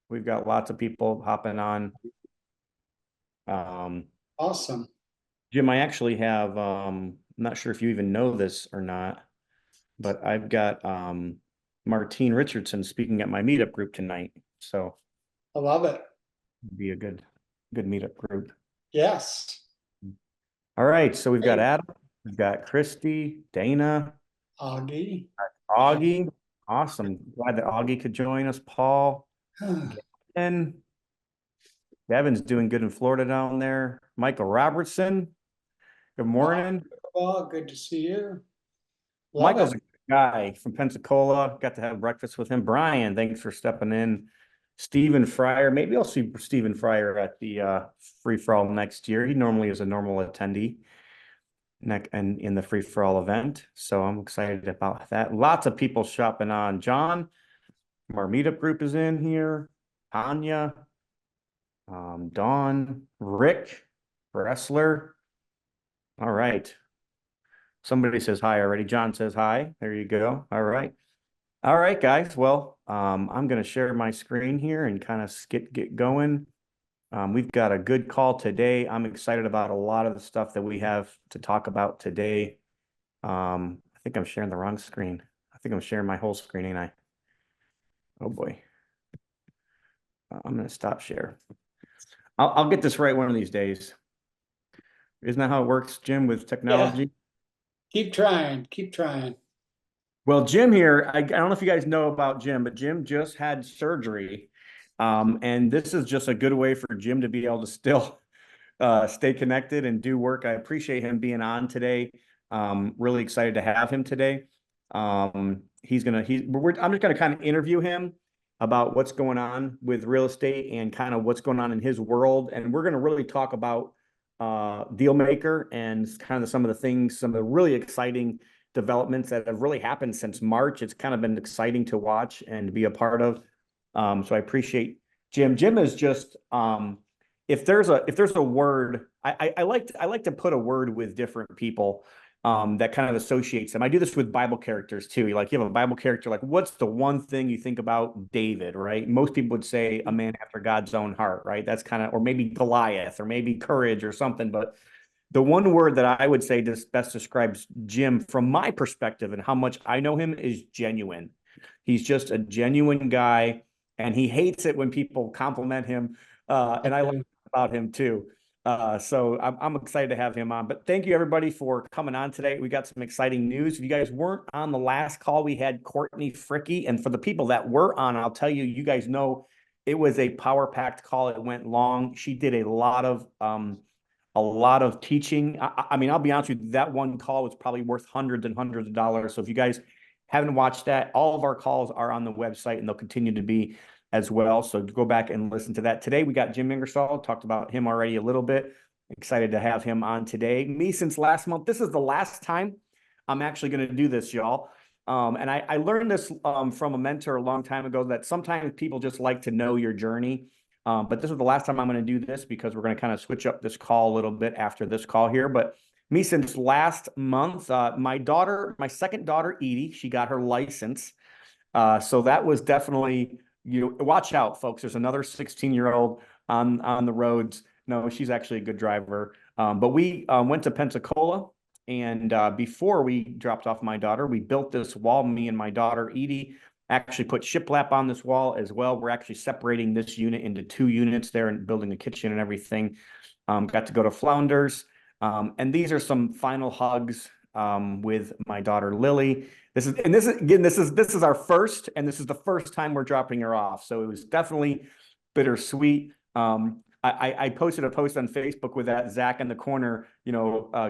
We've got lots of people hopping on. Um, Awesome. Jim, I actually have, I'm not sure if you even know this or not, but I've got Martine Richardson speaking at my meetup group tonight. So I love it. it'd be a good meetup group. Yes. All right. So we've got Hey, Adam, we've got Christy, Dana, Augie. Augie. Awesome. Glad that Augie could join us. Paul, Gavin. Gavin's doing good in Florida down there. Michael Robertson. Good morning. Oh, good to see you. Love it. Michael's a good guy from Pensacola. Got to have breakfast with him. Brian, thanks for stepping in. Stephen Fryer. Maybe I'll see Stephen Fryer at the free for all next year. He normally is a normal attendee and in the free for all event. So I'm excited about that. Lots of people shopping on. John from our meetup group is in here. Tanya, Dawn, Rick, Bressler. All right. Somebody says hi already. John says hi. There you go. All right. All right, guys. Well, I'm going to share my screen here and kind of get going. We've got a good call today. I'm excited about a lot of the stuff that we have to talk about today. I think I'm sharing the wrong screen. I think I'm sharing my whole screen, ain't I? Oh boy. I'm going to stop share. I'll get this right one of these days. Isn't that how it works, Jim, with Yeah. technology? Keep trying. Keep trying. Well, Jim here, I don't know if you guys know about Jim, but Jim just had surgery. And this is just a good way for Jim to be able to still stay connected and do work. I appreciate him being on today. Really excited to have him today. I'm just gonna kind of interview him about what's going on with real estate and kind of what's going on in his world. And we're gonna really talk about deal maker and kind of some of the things, some of the really exciting developments that have really happened since March. It's kind of been exciting to watch and be a part of. So I appreciate Jim. Jim is just if there's a word, I like to put a word with different people that kind of associates them. I do this with Bible characters too. Like you have a Bible character, like what's the one thing you think about David, right? Most people would say a man after God's own heart, right? That's kind of, or maybe Goliath, or maybe courage or something. But the one word that I would say just best describes Jim from my perspective and how much I know him is genuine. He's just a genuine guy, and he hates it when people compliment him. And I like about him too. So I'm excited to have him on. But thank you everybody for coming on today. We got some exciting news. If you guys weren't on the last call, we had Courtney Fricky, and for the people that were on, I'll tell you, you guys know it was a power packed call. It went long. She did a lot of teaching. I mean, I'll be honest with you, that one call was probably worth hundreds and hundreds of dollars. So if you guys haven't watched that, all of our calls are on the website and they'll continue to be as well. So go back and listen to that. Today we got Jim Ingersoll, talked about him already a little bit. Excited to have him on today. Me since last month. This is the last time I'm actually going to do this, y'all. And I learned this from a mentor a long time ago that sometimes people just like to know your journey. But this is the last time I'm going to do this because we're going to kind of switch up this call a little bit after this call here. But me since last month, my second daughter, Edie, she got her license. So that was definitely, watch out, folks. There's another 16-year-old on the roads. No, she's actually a good driver. But we went to Pensacola, and before we dropped off my daughter, we built this wall. Me and my daughter, Edie, actually put shiplap on this wall as well. We're actually separating this unit into two units there and building a kitchen and everything. Got to go to Flounders. And these are some final hugs with my daughter Lily. This is our first, and this is the first time we're dropping her off. So it was definitely bittersweet. I posted a post on Facebook with that Zach in the corner,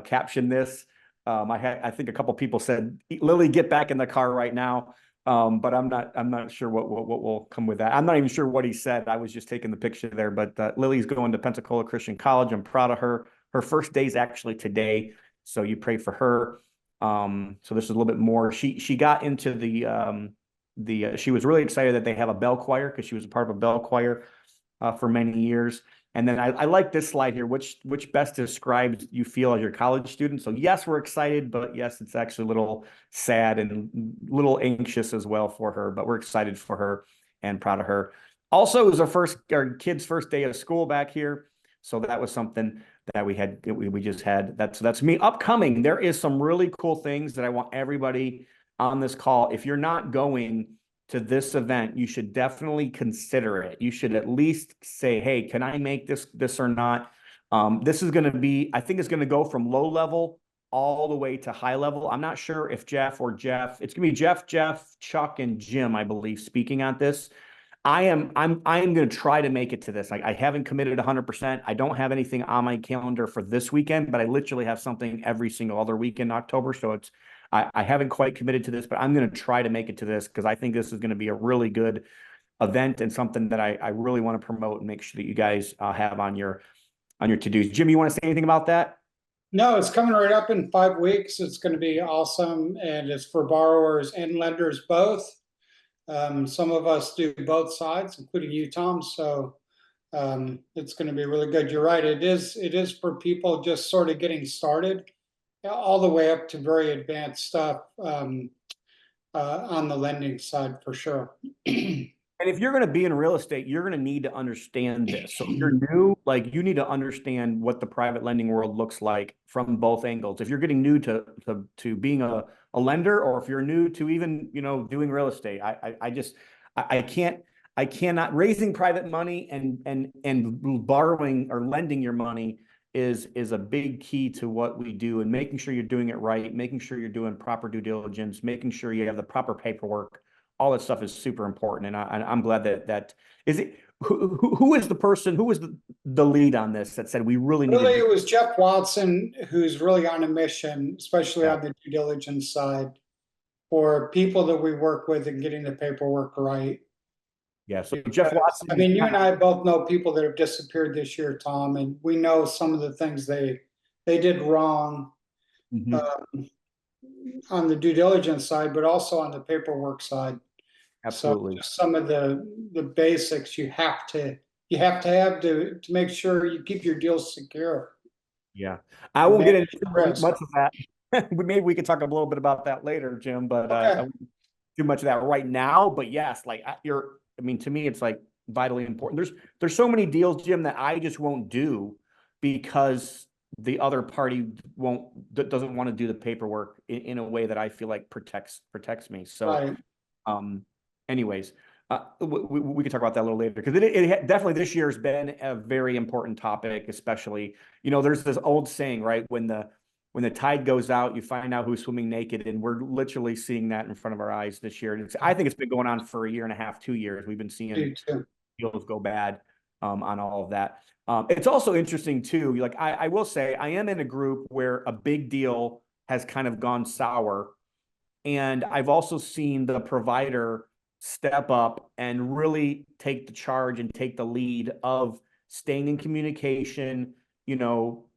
caption this. I think a couple people said, Lily, get back in the car right now. But I'm not sure what will come with that. I'm not even sure what he said. I was just taking the picture there. But Lily's going to Pensacola Christian College. I'm proud of her. Her first day is actually today, so you pray for her. So this is a little bit more. She got into she was really excited that they have a bell choir because she was a part of a bell choir for many years. And then I like this slide here, which best describes you feel as your college student. So yes, we're excited, but yes, it's actually a little sad and a little anxious as well for her, but we're excited for her and proud of her. Also, it was our kid's first day of school back here. So that was something that we just had. That's me. Upcoming, there is some really cool things that I want everybody on this call. If you're not going to this event, you should definitely consider it. You should at least say, hey, can I make this or not? This is going to be, I think it's going to go from low level all the way to high level. I'm not sure if it's going to be Jeff, Chuck, and Jim, I believe, speaking on this. I am going to try to make it to this. I haven't committed 100%. I don't have anything on my calendar for this weekend, but I literally have something every single other week in October. So I haven't quite committed to this, but I'm going to try to make it to this because I think this is going to be a really good event and something that I really want to promote and make sure that you guys have on your to-dos. Jim, you want to say anything about that? No, it's coming right up in 5 weeks. It's going to be awesome, and it's for borrowers and lenders both. Some of us do both sides, including you, Tom. So it's going to be really good. You're right. It is for people just sort of getting started, all the way up to very advanced stuff on the lending side for sure. And if you're going to be in real estate, you're going to need to understand this. So if you're new, like you need to understand what the private lending world looks like from both angles. If you're getting new to being a lender, or if you're new to even, doing real estate, I cannot raising private money and borrowing or lending your money is a big key to what we do, and making sure you're doing it right, making sure you're doing proper due diligence, making sure you have the proper paperwork. All that stuff is super important, and I'm glad that is it. Who is the person? Who was the lead on this that said we really need to Really, do? it was Jeff Watson who's really on a mission, especially Yeah, on the due diligence side, for people that we work with and getting the paperwork right. yeah. So Jeff Because, I Watson is mean, you kind and I both know people that have disappeared this year, Tom, and we know some of the things they did wrong of, mhm, uh, on the due diligence side, but also on the paperwork side. So absolutely. just some of the basics you have to make sure you keep your deals secure Yeah, I and won't get into manage the risk. much of that. Maybe we could talk a little bit about that later, Jim. But I Okay. won't do too much of that right now. But yes, like you're. I mean, to me, it's like vitally important. There's so many deals, Jim, that I just won't do because the other party doesn't want to do the paperwork in a way that I feel like protects me. So Right. um, anyways, we could talk about that a little later because definitely this year has been a very important topic, especially, there's this old saying, right? When the tide goes out, you find out who's swimming naked. And we're literally seeing that in front of our eyes this year. And I think it's been going on for a year and a half, 2 years. We've been seeing Me too. deals go bad on all of that. It's also interesting too. Like I will say, I am in a group where a big deal has kind of gone sour, and I've also seen the provider step up and really take the charge and take the lead of staying in communication,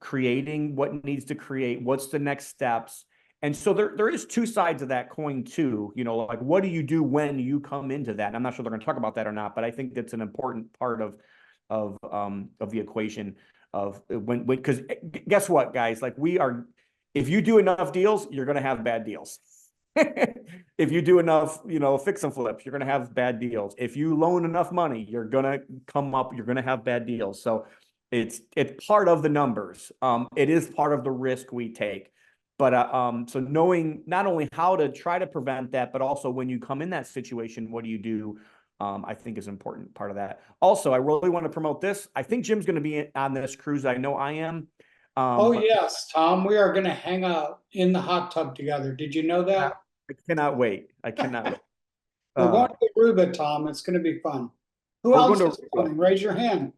creating what needs to create, what's the next steps. And so there is two sides of that coin too, like what do you do when you come into that? And I'm not sure they're going to talk about that or not, but I think that's an important part of the equation of because guess what, guys, like if you do enough deals, you're going to have bad deals. If you do enough, fix and flips, you're going to have bad deals. If you loan enough money, you're going to have bad deals. So it's part of the numbers. It is part of the risk we take. But so knowing not only how to try to prevent that, but also when you come in that situation, what do you do? I think is an important part of that. Also, I really want to promote this. I think Jim's going to be on this cruise. I know I am. Oh, But yes, Tom, we are going to hang out in the hot tub together. Did you know that? I cannot wait. I cannot wait. We're Uh, going to Aruba, Tom. It's going to be fun. Who we're going else to is coming? Raise your hand.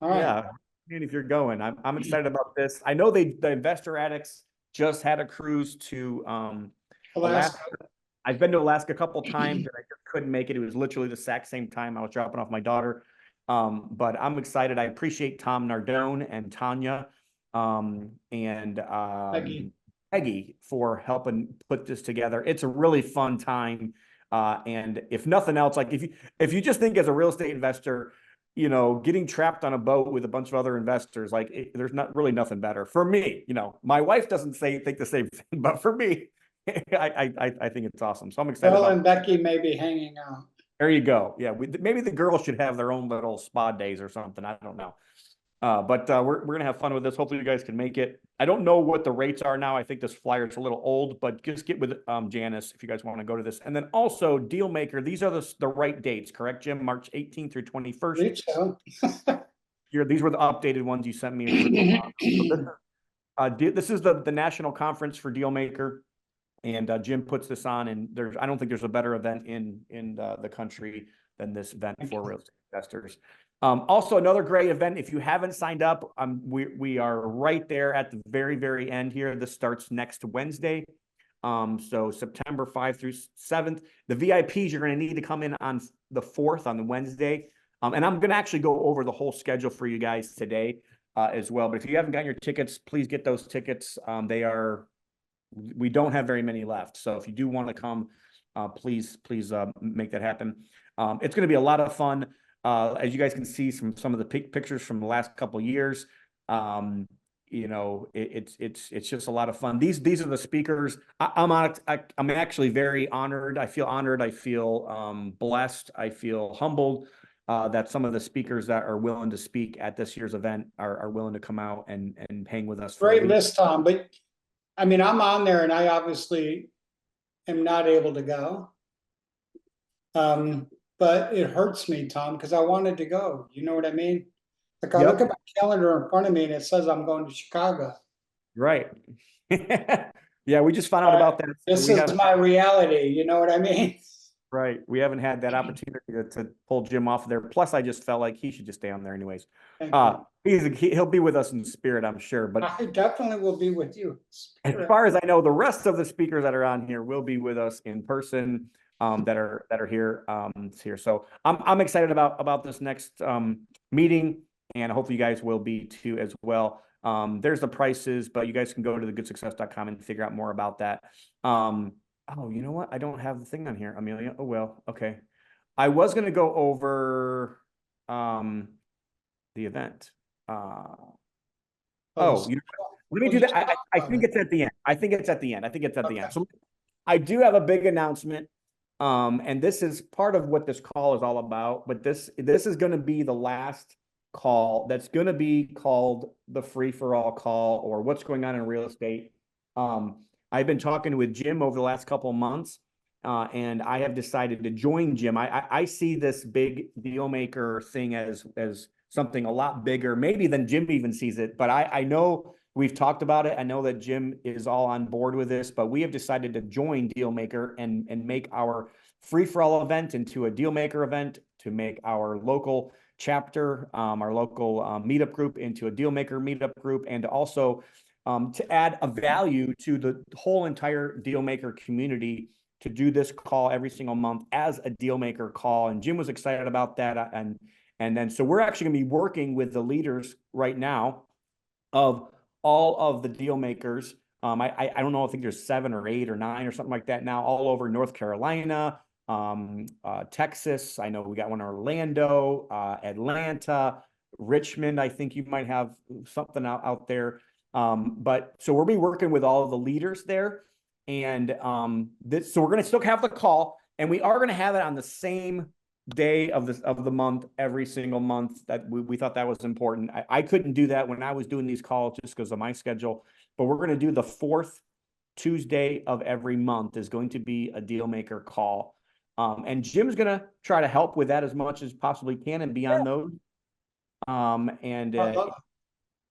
All right. Yeah, and if you're going, I'm excited about this. I know the Investor Addicts just had a cruise to Alaska. Alaska. I've been to Alaska a couple times and I just couldn't make it. It was literally the exact same time I was dropping off my daughter. But I'm excited. I appreciate Tom Nardone and Tanya and Peggy. Peggy for helping put this together. It's a really fun time. And if nothing else, like if you just think as a real estate investor, getting trapped on a boat with a bunch of other investors, like there's not really nothing better for me. My wife doesn't think the same thing, but for me, I think it's awesome. So I'm excited Bill about. and Becky may be hanging out. There you go. Yeah, maybe the girls should have their own little spa days or something. I don't know. But we're gonna have fun with this. Hopefully you guys can make it. I don't know what the rates are now. I think this flyer is a little old, but just get with Janice if you guys want to go to this. And then also Dealmaker. These are the right dates, correct, Jim? March 18th through 21st. Believe so. These were the updated ones you sent me. This is the national conference for Dealmaker, and Jim puts this on. And I don't think there's a better event in the country than this event for real estate investors. Also, another great event. If you haven't signed up, we are right there at the very, very end here. This starts next Wednesday. So September 5 through 7th. The VIPs, you're going to need to come in on the 4th, on the Wednesday. And I'm going to actually go over the whole schedule for you guys today as well. But if you haven't gotten your tickets, please get those tickets. We don't have very many left. So if you do want to come, please make that happen. It's going to be a lot of fun. As you guys can see from some of the pictures from the last couple of years, you know, it's just a lot of fun. These are the speakers. I'm actually very honored. I feel honored. I feel blessed. I feel humbled that some of the speakers that are willing to speak at this year's event are willing to come out and hang with us for a Great week. list, Tom, but I mean, I'm on there and I obviously am not able to go. But it hurts me, Tom, because I wanted to go. You know what I mean? Like I Yep. look at my calendar in front of me and it says I'm going to Chicago. Right. Yeah, we just found out about that. This is my reality. You know what I mean? Right. We haven't had that opportunity to pull Jim off of there. Plus, I just felt like he should just stay on there anyways. He'll be with us in spirit, I'm sure. But I definitely will be with you. as far as I know, the rest of the speakers that are on here will be with us in person. That are here here. So I'm excited about this next meeting, and hopefully you guys will be too as well. There's the prices, but you guys can go to thegoodsuccess.com and figure out more about that. Oh, you know what? I don't have the thing on here, Amelia. Oh, well, okay. I was going to go over the event. Let me do that. I think it's at the end. I think it's at the end. So I do have a big announcement. And this is part of what this call is all about. But this is going to be the last call that's going to be called the free-for-all call, or what's going on in real estate. I've been talking with Jim over the last couple of months, and I have decided to join Jim. I see this big deal maker thing as something a lot bigger, maybe than Jim even sees it. But I know we've talked about it. I know that Jim is all on board with this, but we have decided to join Dealmaker and make our free-for-all event into a Dealmaker event, to make our local chapter, our local meetup group into a Dealmaker meetup group, and also to add a value to the whole entire Dealmaker community, to do this call every single month as a Dealmaker call. And Jim was excited about that. And then, so we're actually going to be working with the leaders right now of all of the deal makers. I don't know, I think there's 7 or 8 or 9 or something like that now, all over North Carolina, Texas. I know we got one in Orlando, Atlanta, Richmond. I think you might have something out there. But so we'll be working with all of the leaders there. And so we're going to still have the call, and we are going to have it on the same day of the month every single month. That we thought that was important. I couldn't do that when I was doing these calls just because of my schedule, but we're going to do the 4th Tuesday of every month is going to be a deal maker call. And Jim's going to try to help with that as much as possibly can and be on those.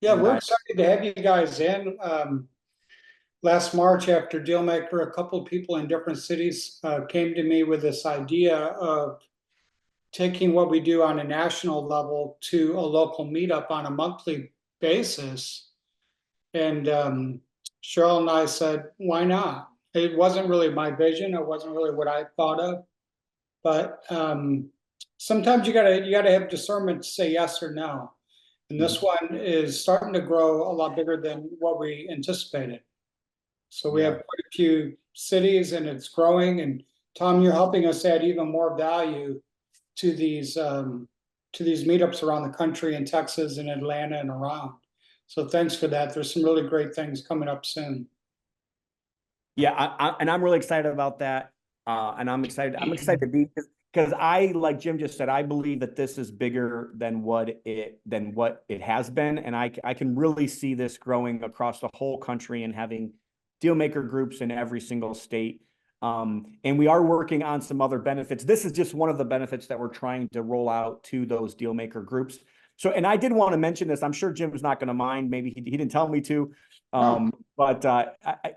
Yeah, we're excited to have you guys in. Last March, after Dealmaker, a couple of people in different cities came to me with this idea of taking what we do on a national level to a local meetup on a monthly basis. And Cheryl and I said, why not? It wasn't really my vision. It wasn't really what I thought of. But sometimes you gotta have discernment to say yes or no. And this one is starting to grow a lot bigger than what we anticipated. So we have quite a few cities, and it's growing. And Tom, you're helping us add even more value to these meetups around the country, in Texas and Atlanta and around. So thanks for that. There's some really great things coming up soon. Yeah, and I'm really excited about that. And I'm excited to be. because like Jim just said, I believe that this is bigger than what it has been, and I can really see this growing across the whole country and having deal maker groups in every single state. And we are working on some other benefits. This is just one of the benefits that we're trying to roll out to those deal maker groups. So, and I did want to mention this. I'm sure Jim's not going to mind. Maybe he didn't tell me to. No, But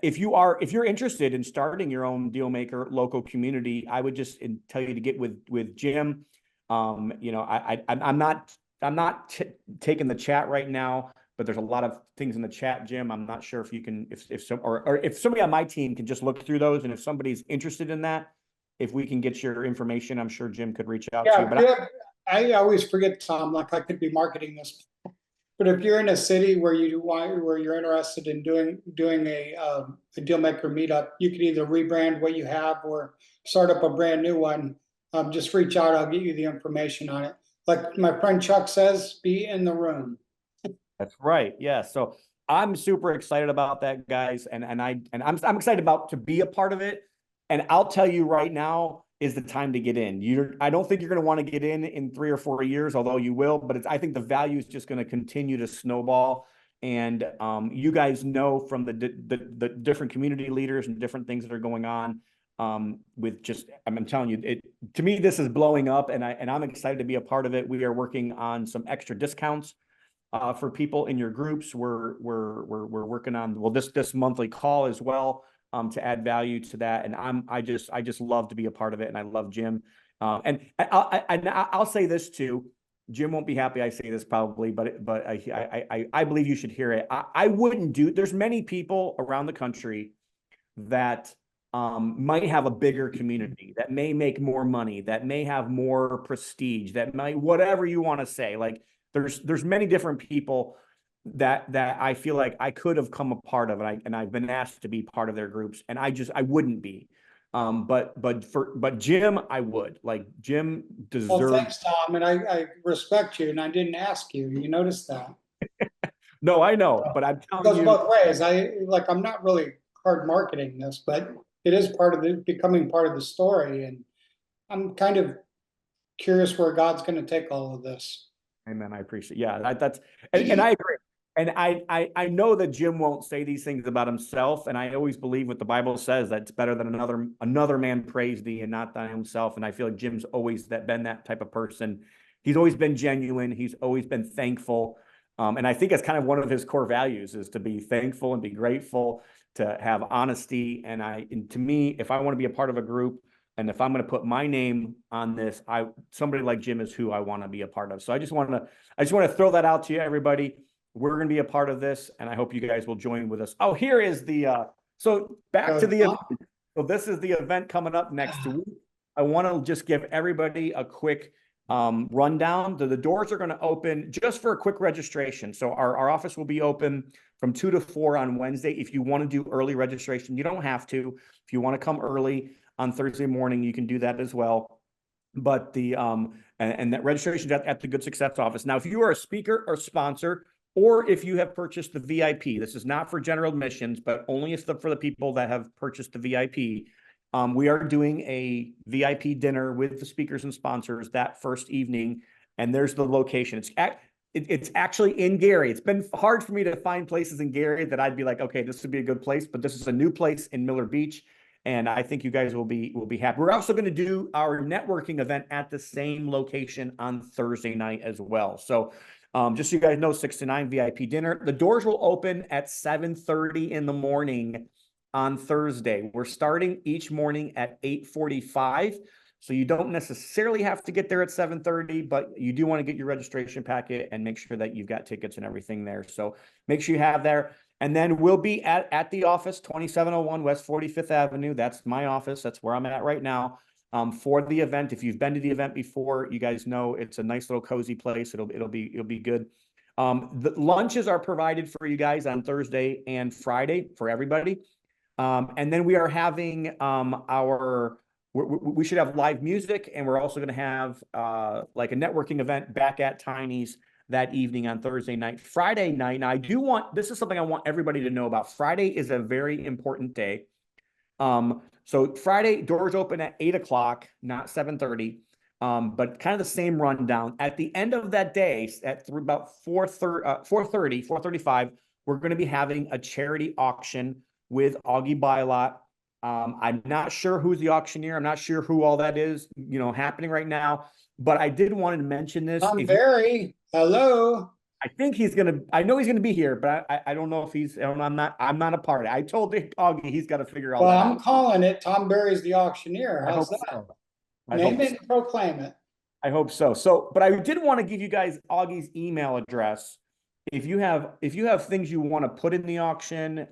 if you're interested in starting your own deal maker local community, I would just tell you to get with Jim. You know, I'm not taking the chat right now, but there's a lot of things in the chat, Jim. I'm not sure if you can, if some, or if somebody on my team can just look through those, and if somebody's interested in that, if we can get your information, I'm sure Jim could reach out to you. yeah, But I always forget, Tom, like I could be marketing this. But if you're in a city where where you're interested in doing a deal maker meetup, you can either rebrand what you have or start up a brand new one. Just reach out. I'll get you the information on it. Like my friend Chuck says, be in the room. That's right. Yeah. So I'm super excited about that, guys, and I'm excited about to be a part of it. And I'll tell you right now is the time to get in. I don't think you're going to want to get in 3 or 4 years, although you will. But I think the value is just going to continue to snowball. And you guys know from the different community leaders and different things that are going on with just I'm telling you, to me this is blowing up, and I'm excited to be a part of it. We are working on some extra discounts for people in your groups. We're working on this monthly call as well to add value to that. And I just love to be a part of it, and I love Jim. And I'll say this too. Jim won't be happy I say this probably, but I believe you should hear it. I wouldn't do. There's many people around the country that might have a bigger community, that may make more money, that may have more prestige, that might whatever you want to say. Like there's many different people that I feel like I could have come a part of, and I've been asked to be part of their groups, and I wouldn't be. But Jim, I would. Like Jim Well, deserves. thanks, Tom, and I respect you, and I didn't ask you. You noticed that. No, I know, So but I'm it telling goes you, both ways. I'm not really hard marketing this, but it is part of becoming part of the story, and I'm kind of curious where God's going to take all of this. Amen. I appreciate. Yeah, that's and I agree. And I know that Jim won't say these things about himself, and I always believe what the Bible says, that it's better that another man praise thee and not thy own self. And I feel like Jim's always been that type of person. He's always been genuine. He's always been thankful. And I think it's kind of one of his core values is to be thankful and be grateful, to have honesty. And to me, if I want to be a part of a group, and if I'm going to put my name on this, somebody like Jim is who I want to be a part of. So I just want to throw that out to you, everybody. We're going to be a part of this, and I hope you guys will join with us. Oh, here is so back to the event. So this is the event coming up next week. I want to just give everybody a quick rundown. The doors are going to open just for a quick registration. So our office will be open from 2 to 4 on Wednesday. If you want to do early registration, you don't have to. If you want to come early on Thursday morning, you can do that as well. But and that registration at the Good Success office. Now, if you are a speaker or sponsor, or if you have purchased the VIP, this is not for general admissions, but only for the people that have purchased the VIP. We are doing a VIP dinner with the speakers and sponsors that first evening, and there's the location. It's actually in Gary. It's been hard for me to find places in Gary that I'd be like, okay, this would be a good place, but this is a new place in Miller Beach, and I think you guys will be happy. We're also going to do our networking event at the same location on Thursday night as well. So just so you guys know, 6 to 9 VIP dinner. The doors will open at 7:30 in the morning on Thursday. We're starting each morning at 8:45. So you don't necessarily have to get there at 7:30, but you do want to get your registration packet and make sure that you've got tickets and everything there. So make sure you have there. And then we'll be at the office, 2701 West 45th Avenue. That's my office. That's where I'm at right now. For the event. If you've been to the event before, you guys know it's a nice little cozy place. It'll be good. The lunches are provided for you guys on Thursday and Friday for everybody. And then we are having we should have live music, and we're also going to have like a networking event back at Tiny's that evening on Thursday night. Friday night, now this is something I want everybody to know about. Friday is a very important day. So Friday, doors open at 8 o'clock, not 7:30. But kind of the same rundown. At the end of that day, at about 4:35, we're going to be having a charity auction with Augie Bylot. I'm not sure who's the auctioneer. I'm not sure who all that is, happening right now. But I did want to mention this. Tom Berry, hello. I think I know he's gonna be here, but I don't know if I'm not a part of it. I told Augie he's got to figure all Well, that I'm out. calling it. Tom Berry's the auctioneer. I How's hope that? so. I Name hope it so. and proclaim it. I hope so. So, but I did want to give you guys Augie's email address. If you have things you want to put in the auction,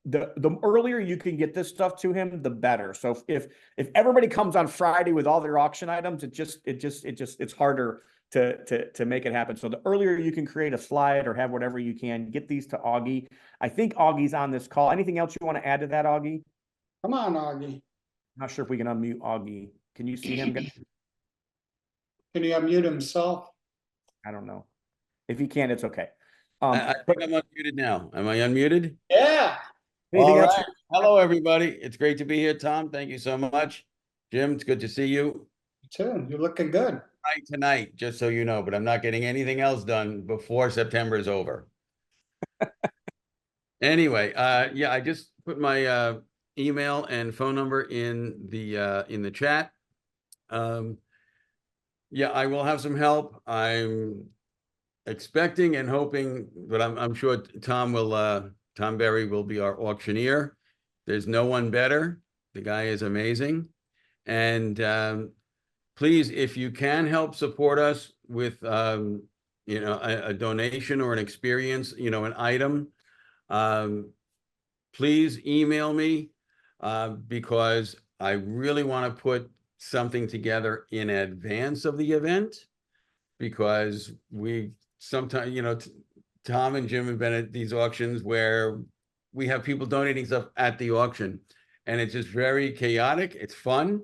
the earlier you can get this stuff to him, the better. So if everybody comes on Friday with all their auction items, it's harder to make it happen. So the earlier you can create a slide or have whatever you can, get these to Augie. I think Augie's on this call. Anything else you want to add to that, Augie? Come on, Augie. Not sure if we can unmute Augie. Can you see him? Can he unmute himself? I don't know. If he can, it's okay. I think I'm unmuted now. Am I unmuted? Yeah. All else? right. Hello, everybody. It's great to be here, Tom. Thank you so much. Jim, it's good to see you. Too. You're looking good. Tonight, just so you know, but I'm not getting anything else done before September is over. Anyway, yeah, I just put my email and phone number in the chat. Yeah, I will have some help. I'm expecting and hoping, but I'm sure Tom Berry will be our auctioneer. There's no one better. The guy is amazing. And please, if you can help support us with a donation or an experience, an item, please email me because I really want to put something together in advance of the event, because we sometimes, Tom and Jim have been at these auctions where we have people donating stuff at the auction, and it's just very chaotic. It's fun,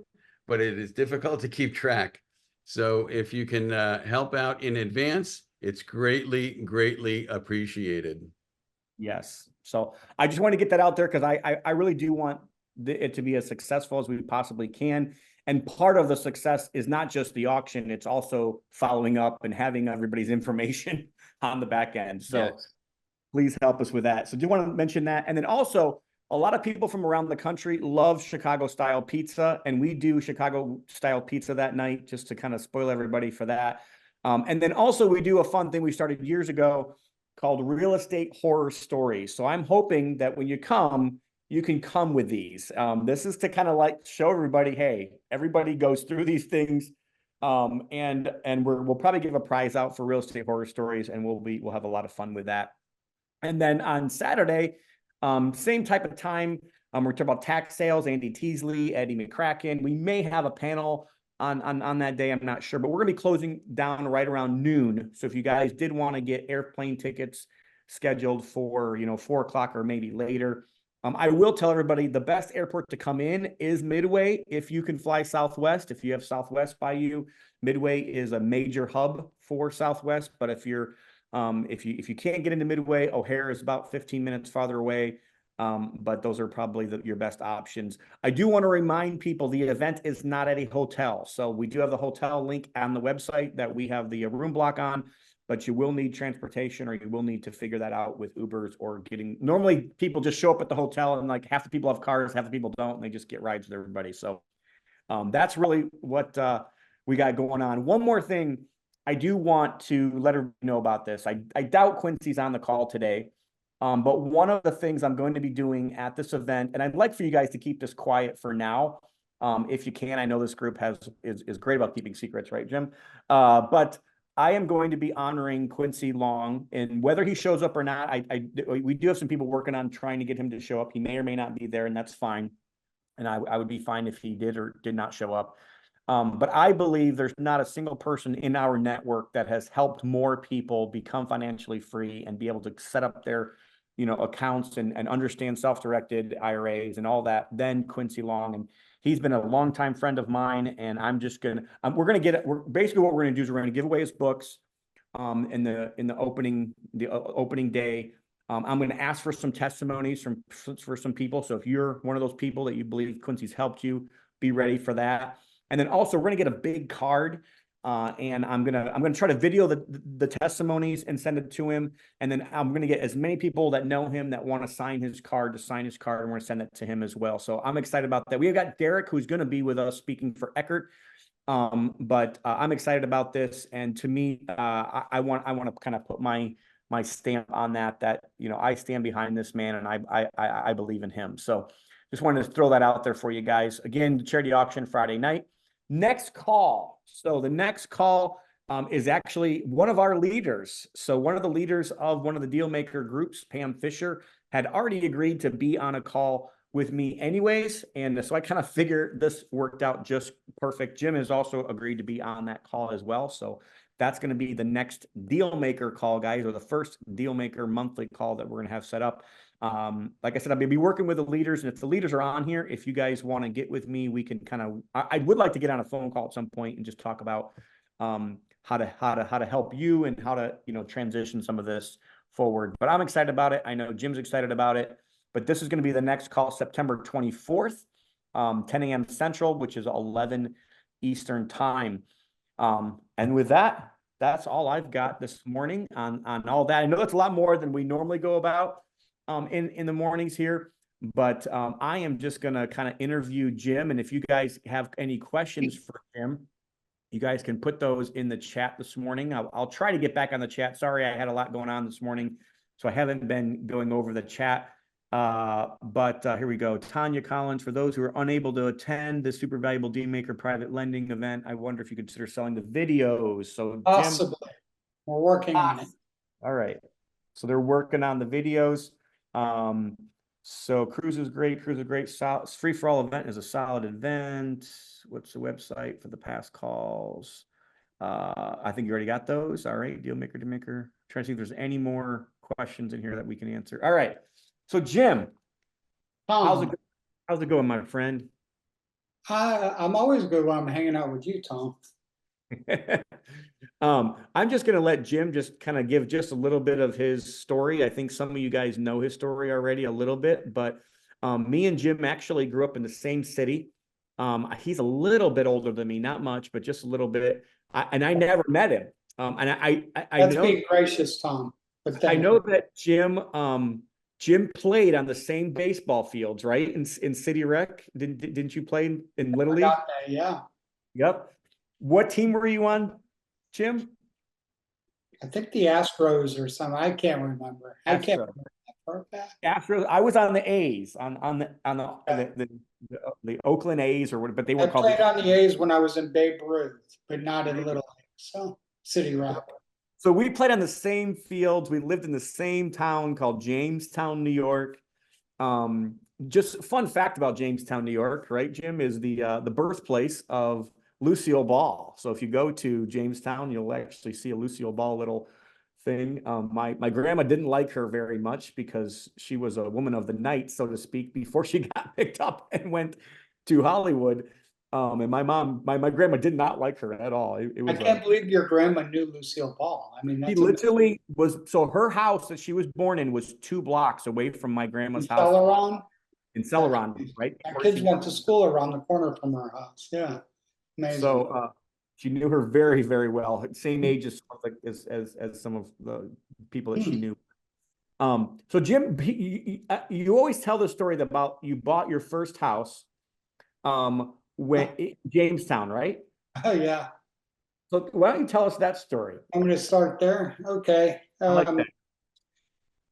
but it is difficult to keep track. So if you can help out in advance, it's greatly, greatly appreciated. Yes. So I just want to get that out there because I really do want it to be as successful as we possibly can. And part of the success is not just the auction, it's also following up and having everybody's information on the back end. So Yes. Please help us with that. So do you want to mention that? And then also, a lot of people from around the country love Chicago style pizza, and we do Chicago style pizza that night, just to kind of spoil everybody for that. And then also we do a fun thing we started years ago called Real Estate Horror Stories. So I'm hoping that when you can come with these. This is to kind of like show everybody, hey, everybody goes through these things. And we'll probably give a prize out for Real Estate Horror Stories, and we'll have a lot of fun with that. And then on Saturday, same type of time, we're talking about tax sales, Andy Teasley, Eddie McCracken. We may have a panel on that day, I'm not sure, but we're gonna be closing down right around noon. So if you guys did want to get airplane tickets scheduled for 4 o'clock or maybe later, I will tell everybody the best airport to come in is Midway. If you can fly Southwest, if you have Southwest by you, Midway is a major hub for Southwest. But if you can't get into Midway, O'Hare is about 15 minutes farther away. But those are probably your best options. I do want to remind people the event is not at a hotel. So we do have the hotel link on the website that we have the room block on, but you will need transportation, or you will need to figure that out with Ubers or normally people just show up at the hotel and like half the people have cars, half the people don't, and they just get rides with everybody. So that's really what we got going on. One more thing. I do want to let her know about this. I doubt Quincy's on the call today. But one of the things I'm going to be doing at this event, and I'd like for you guys to keep this quiet for now, if you can. I know this group is great about keeping secrets, right, Jim? But I am going to be honoring Quincy Long, and whether he shows up or not, we do have some people working on trying to get him to show up. He may or may not be there, and that's fine. And I would be fine if he did or did not show up. But I believe there's not a single person in our network that has helped more people become financially free and be able to set up their accounts and understand self-directed IRAs and all that than Quincy Long. And he's been a longtime friend of mine. And I'm just gonna basically what we're gonna do is we're gonna give away his books in the opening day. I'm going to ask for some testimonies for some people. So if you're one of those people that you believe Quincy's helped you, be ready for that. And then also we're gonna get a big card. And I'm gonna try to video the testimonies and send it to him. And then I'm gonna get as many people that know him that want to sign his card to sign his card, and we're gonna send it to him as well. So I'm excited about that. We've got Derek, who's gonna be with us speaking for Eckert. But I'm excited about this. And to me, I want to kind of put my stamp on that, you know, I stand behind this man, and I believe in him. So just wanted to throw that out there for you guys. Again, charity auction Friday night. Next call. So the next call is actually one of our leaders. So one of the leaders of one of the deal maker groups, Pam Fisher, had already agreed to be on a call with me anyways. And so I kind of figured this worked out just perfect. Jim has also agreed to be on that call as well. So that's going to be the next deal maker call, guys, or the first deal maker monthly call that we're going to have set up. Like I said, I'm going to be working with the leaders, and if the leaders are on here, if you guys want to get with me, we can kind of, I would like to get on a phone call at some point and just talk about how to help you and how to, you know, transition some of this forward. But I'm excited about it. I know Jim's excited about it, but this is going to be the next call, September 24th, 10 a.m. Central, which is 11 Eastern time. And with that, that's all I've got this morning on all that. I know it's a lot more than we normally go about in the mornings here, but I am just going to kind of interview Jim. And if you guys have any questions for Jim, you guys can put those in the chat this morning. I'll try to get back on the chat. Sorry, I had a lot going on this morning, so I haven't been going over the chat. But here we go. Tanya Collins, for those who are unable to attend the Super Valuable Deal Maker private lending event, I wonder if you consider selling the videos. So Jim, Possibly. We're working on it. all right. So they're working on the videos. So Cruise is great. Cruise is great. Free for all event is a solid event. What's the website for the past calls? I think you already got those. All right. Deal Maker to Maker. Trying to see if there's any more questions in here that we can answer. All right. So Jim, how's it going, my friend? I'm always good when I'm hanging out with you, Tom. I'm just going to let Jim just kind of give just a little bit of his story. I think some of you guys know his story already a little bit, but me and Jim actually grew up in the same city. He's a little bit older than me, not much, but just a little bit. And I never met him. And I That's know, being gracious, Tom. But I know that Jim played on the same baseball fields, right? In City Rec. Didn't you play in Little League? Got that, yeah. Yep. What team were you on, Jim? I think the Astros or something. I can't remember. I can't remember that far back. Astros. I was on the A's, on the Oakland A's, or what, but they I were called. played on the A's when I was in Babe Ruth, but not in Little League. So City Rec. So we played on the same fields. We lived in the same town called Jamestown, New York. Just a fun fact about Jamestown, New York, right, Jim, is the birthplace of Lucille Ball. So if you go to Jamestown, you'll actually see a Lucille Ball little thing. My grandma didn't like her very much because she was a woman of the night, so to speak, before she got picked up and went to Hollywood. And my grandma did not like her at all. It was I can't believe your grandma knew Lucille Ball. I mean, she that's literally was, so her house that she was born in was 2 blocks away from my grandma's house Celeron. in Celeron, right? My kids went to school around the corner from her house. Yeah. Amazing. So she knew her very, very well. Same age as some of the people that she knew. So Jim, you always tell the story about you bought your first house Jamestown, right? Oh yeah. So why don't you tell us that story? I'm going to start there. Okay. I like that.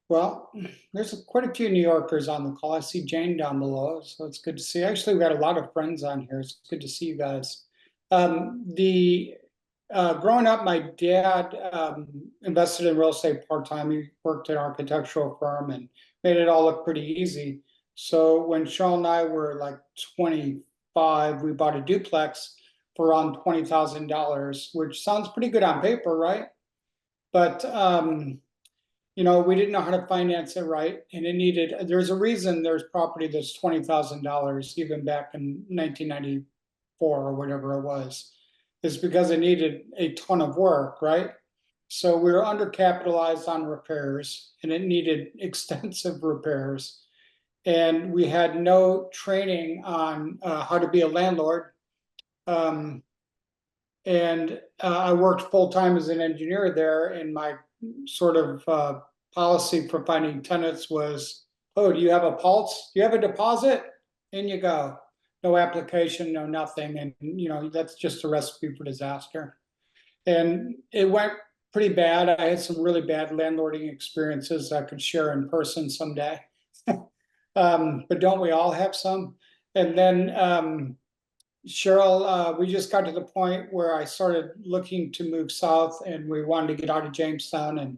Well, there's quite a few New Yorkers on the call. I see Jane down below, so it's good to see. Actually, we got a lot of friends on here. It's good to see you guys. Growing up, my dad invested in real estate part-time. He worked at an architectural firm and made it all look pretty easy. So when Sean and I were like 25, we bought a duplex for around $20,000, which sounds pretty good on paper, right? But you know, we didn't know how to finance it right, and there's a reason there's property that's $20,000 even back in 1994 or whatever it was. It's because it needed a ton of work, right? So we were undercapitalized on repairs, and it needed extensive repairs. And we had no training on how to be a landlord. And I worked full-time as an engineer there, and my sort of policy for finding tenants was, oh, do you have a pulse? Do you have a deposit? In you go. No application, no nothing. And, that's just a recipe for disaster. And it went pretty bad. I had some really bad landlording experiences I could share in person someday. But don't we all have some? And then Cheryl, we just got to the point where I started looking to move south, and we wanted to get out of Jamestown. And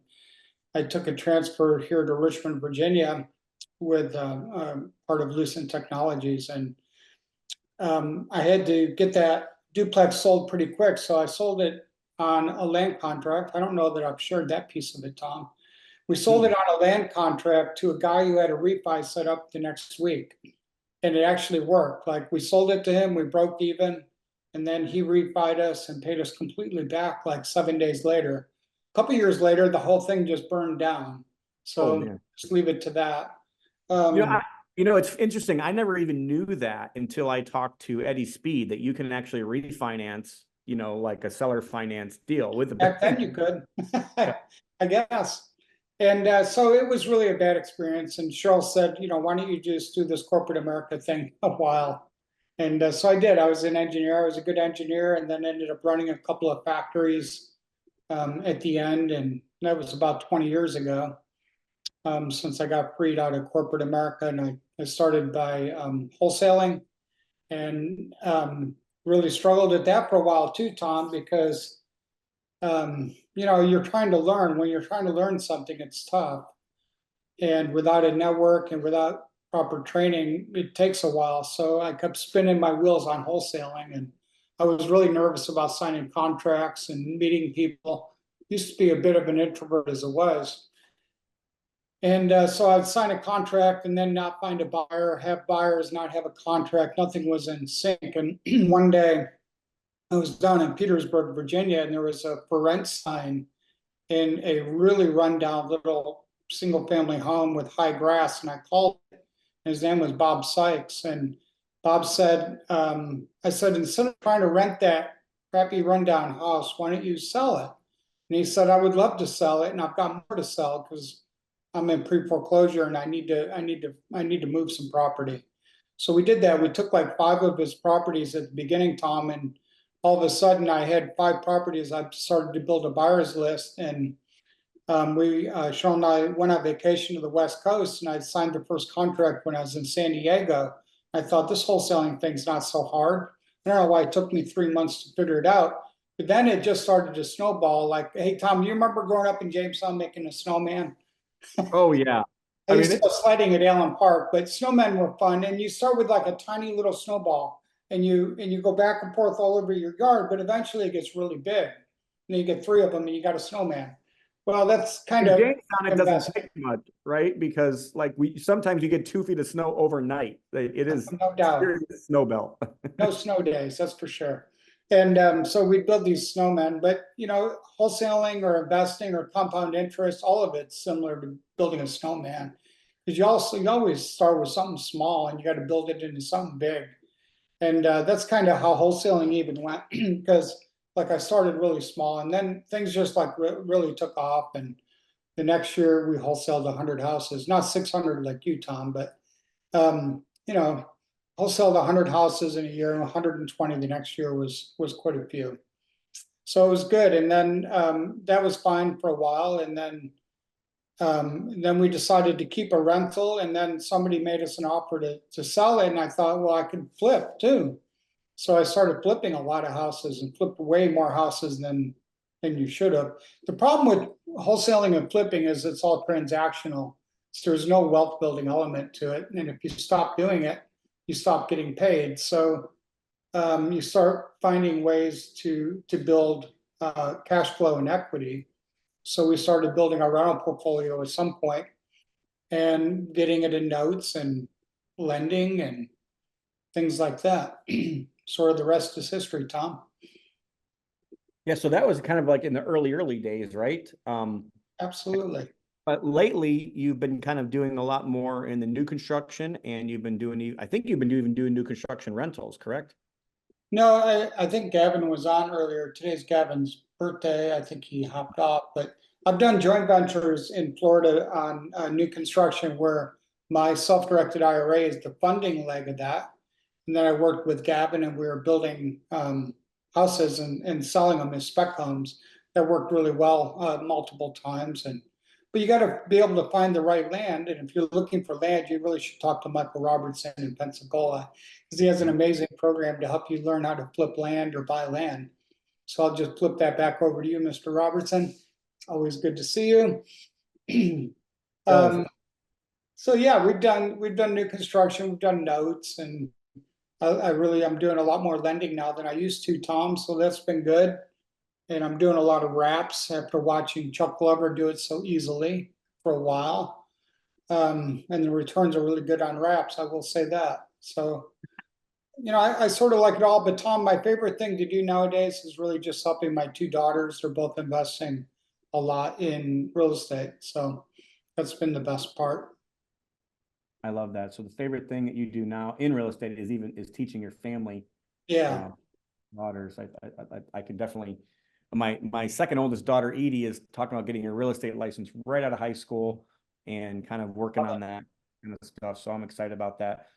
I took a transfer here to Richmond, Virginia, with part of Lucent Technologies. And I had to get that duplex sold pretty quick. So I sold it on a land contract. I don't know that I've shared that piece of it, Tom. We sold it on a land contract to a guy who had a refi set up the next week. And it actually worked. Like, we sold it to him, we broke even, and then he refied us and paid us completely back like 7 days later. A couple years later, the whole thing just burned down. So just leave it to that. It's interesting. I never even knew that until I talked to Eddie Speed, that you can actually refinance, like a seller finance deal with the back then you could, I guess. And so it was really a bad experience. And Cheryl said, why don't you just do this corporate America thing a while? And so I did. I was an engineer. I was a good engineer, and then ended up running a couple of factories at the end. And that was about 20 years ago, since I got freed out of corporate America. And I started by wholesaling, and really struggled at that for a while too, Tom, because you're trying to learn. When you're trying to learn something, it's tough. And without a network and without proper training, it takes a while. So I kept spinning my wheels on wholesaling, and I was really nervous about signing contracts and meeting people. Used to be a bit of an introvert as it was. And so I'd sign a contract and then not find a buyer, have buyers, not have a contract. Nothing was in sync. And one day I was down in Petersburg, Virginia, and there was a for rent sign in a really rundown little single family home with high grass. And I called it. His name was Bob Sykes. And Bob said, I said, instead of trying to rent that crappy rundown house, why don't you sell it? And he said, I would love to sell it, and I've got more to sell because I'm in pre-foreclosure and I need to move some property. So we did that. We took like 5 of his properties at the beginning, Tom, and all of a sudden I had 5 properties. I started to build a buyer's list, and Sean and I went on vacation to the West Coast, and I signed the first contract when I was in San Diego. I thought, this wholesaling thing's not so hard. I don't know why it took me 3 months to figure it out. But then it just started to snowball. Like, hey, Tom, you remember growing up in Jamestown making a snowman? Oh, yeah. I used to go sledding at Allen Park, but snowmen were fun. And you start with like a tiny little snowball, and you go back and forth all over your yard, but eventually it gets really big. And you get 3 of them and you got a snowman. Well, that's kind of Jamestown, it doesn't take much, right? Because like sometimes you get 2 feet of snow overnight. It is no doubt snow belt. No snow days, that's for sure. And so we build these snowmen, but wholesaling or investing or compound interest, all of it's similar to building a snowman, because you always start with something small and you got to build it into something big. And that's kind of how wholesaling even went, because like I started really small, and then things just like really took off. And the next year we wholesaled 100 houses, not 600 like you, Tom, but wholesaled 100 houses in a year, and 120 the next year was quite a few. So it was good. And then that was fine for a while. And then we decided to keep a rental, and then somebody made us an offer to sell it. And I thought, well, I could flip too. So I started flipping a lot of houses, and flipped way more houses than you should have. The problem with wholesaling and flipping is it's all transactional. So there's no wealth building element to it. And if you stop doing it, you stop getting paid. So you start finding ways to build cash flow and equity. So we started building our rental portfolio at some point, and getting it in notes and lending and things like that. Sort of the rest is history, Tom. Yeah, so that was kind of like in the early days, right? Absolutely. But lately, you've been kind of doing a lot more in the new construction, and I think you've been even doing new construction rentals, correct? No, I think Gavin was on earlier. Today's Gavin's birthday. I think he hopped off, but I've done joint ventures in Florida on new construction where my self-directed IRA is the funding leg of that. And then I worked with Gavin and we were building houses and selling them as spec homes. That worked really well multiple times. But you got to be able to find the right land. And if you're looking for land, you really should talk to Michael Robertson in Pensacola because he has an amazing program to help you learn how to flip land or buy land. So I'll just flip that back over to you, Mr. Robertson. Always good to see you. So yeah, we've done new construction, we've done notes, and I'm doing a lot more lending now than I used to, Tom. So that's been good. And I'm doing a lot of wraps after watching Chuck Glover do it so easily for a while. And the returns are really good on wraps, I will say that. So, I sort of like it all, but Tom, my favorite thing to do nowadays is really just helping my two daughters. They're both investing a lot in real estate. So that's been the best part. I love that. So the favorite thing that you do now in real estate is teaching your family. Yeah. Daughters. I can definitely. My second oldest daughter, Edie, is talking about getting her real estate license right out of high school and kind of working on that kind of stuff. So I'm excited about that.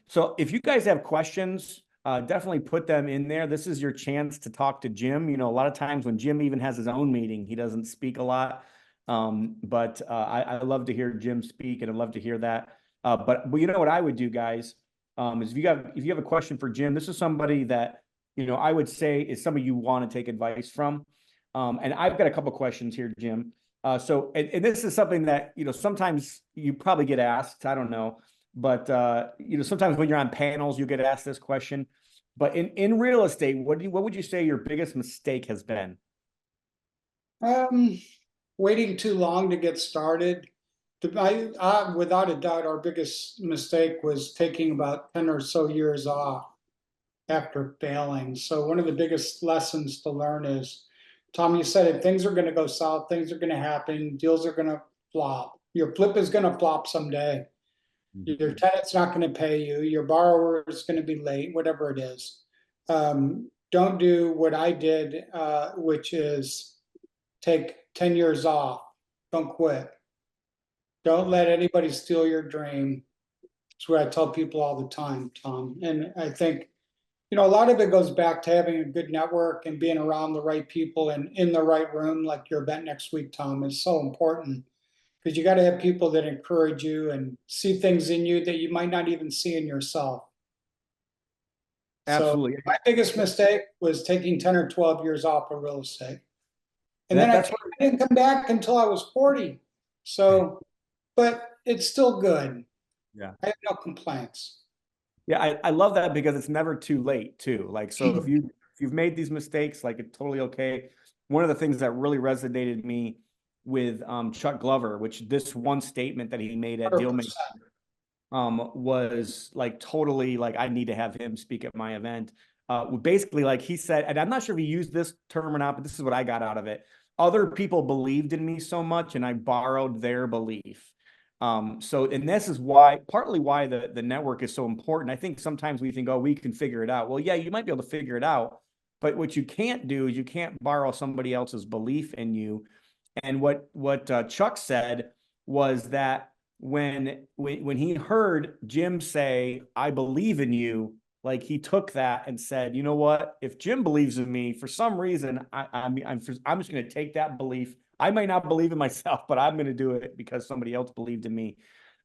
So if you guys have questions, definitely put them in there. This is your chance to talk to Jim. A lot of times when Jim even has his own meeting, he doesn't speak a lot. But I love to hear Jim speak, and I'd love to hear that. But you know what I would do, guys, is if you have a question for Jim, this is somebody that I would say is somebody you want to take advice from. And I've got a couple questions here, Jim. So this is something that sometimes you probably get asked. I don't know, but sometimes when you're on panels, you get asked this question. But in real estate, what would you say your biggest mistake has been? Waiting too long to get started. Without a doubt, our biggest mistake was taking about 10 or so years off after failing. So one of the biggest lessons to learn is, Tom, you said it, things are going to go south, things are going to happen, deals are going to flop. Your flip is going to flop someday. Your tenant's not going to pay you. Your borrower is going to be late, whatever it is. Don't do what I did, which is take 10 years off. Don't quit. Don't let anybody steal your dream. It's what I tell people all the time, Tom. And I think, a lot of it goes back to having a good network and being around the right people and in the right room, like your event next week, Tom, is so important because you got to have people that encourage you and see things in you that you might not even see in yourself. Absolutely. So my biggest mistake was taking 10 or 12 years off of real estate. And then I didn't come back until I was 40. So, but it's still good. Yeah. I have no complaints. Yeah, I love that because it's never too late too. Like, so if you've made these mistakes, like it's totally okay. One of the things that really resonated me with Chuck Glover, which this one statement that he made at 100%. Dealmaker was like totally like I need to have him speak at my event. Basically, like he said, and I'm not sure if he used this term or not, but this is what I got out of it. Other people believed in me so much, and I borrowed their belief. And this is partly why the network is so important. I think sometimes we think, oh, we can figure it out. Well, yeah, you might be able to figure it out, but what you can't do is you can't borrow somebody else's belief in you. And what Chuck said was that when he heard Jim say, "I believe in you," like he took that and said, "You know what? If Jim believes in me, for some reason, I'm just going to take that belief. I might not believe in myself, but I'm going to do it because somebody else believed in me."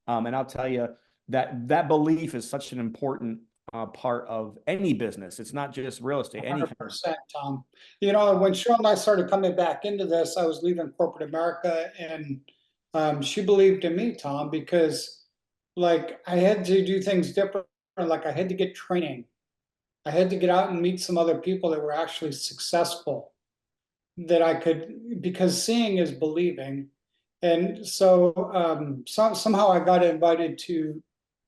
And I'll tell you that belief is such an important part of any business. It's not just real estate. 100%, Tom. When Cheryl and I started coming back into this, I was leaving corporate America, and she believed in me, Tom, because like I had to do things different. Like I had to get training. I had to get out and meet some other people that were actually successful that I could, because seeing is believing. And so somehow I got invited to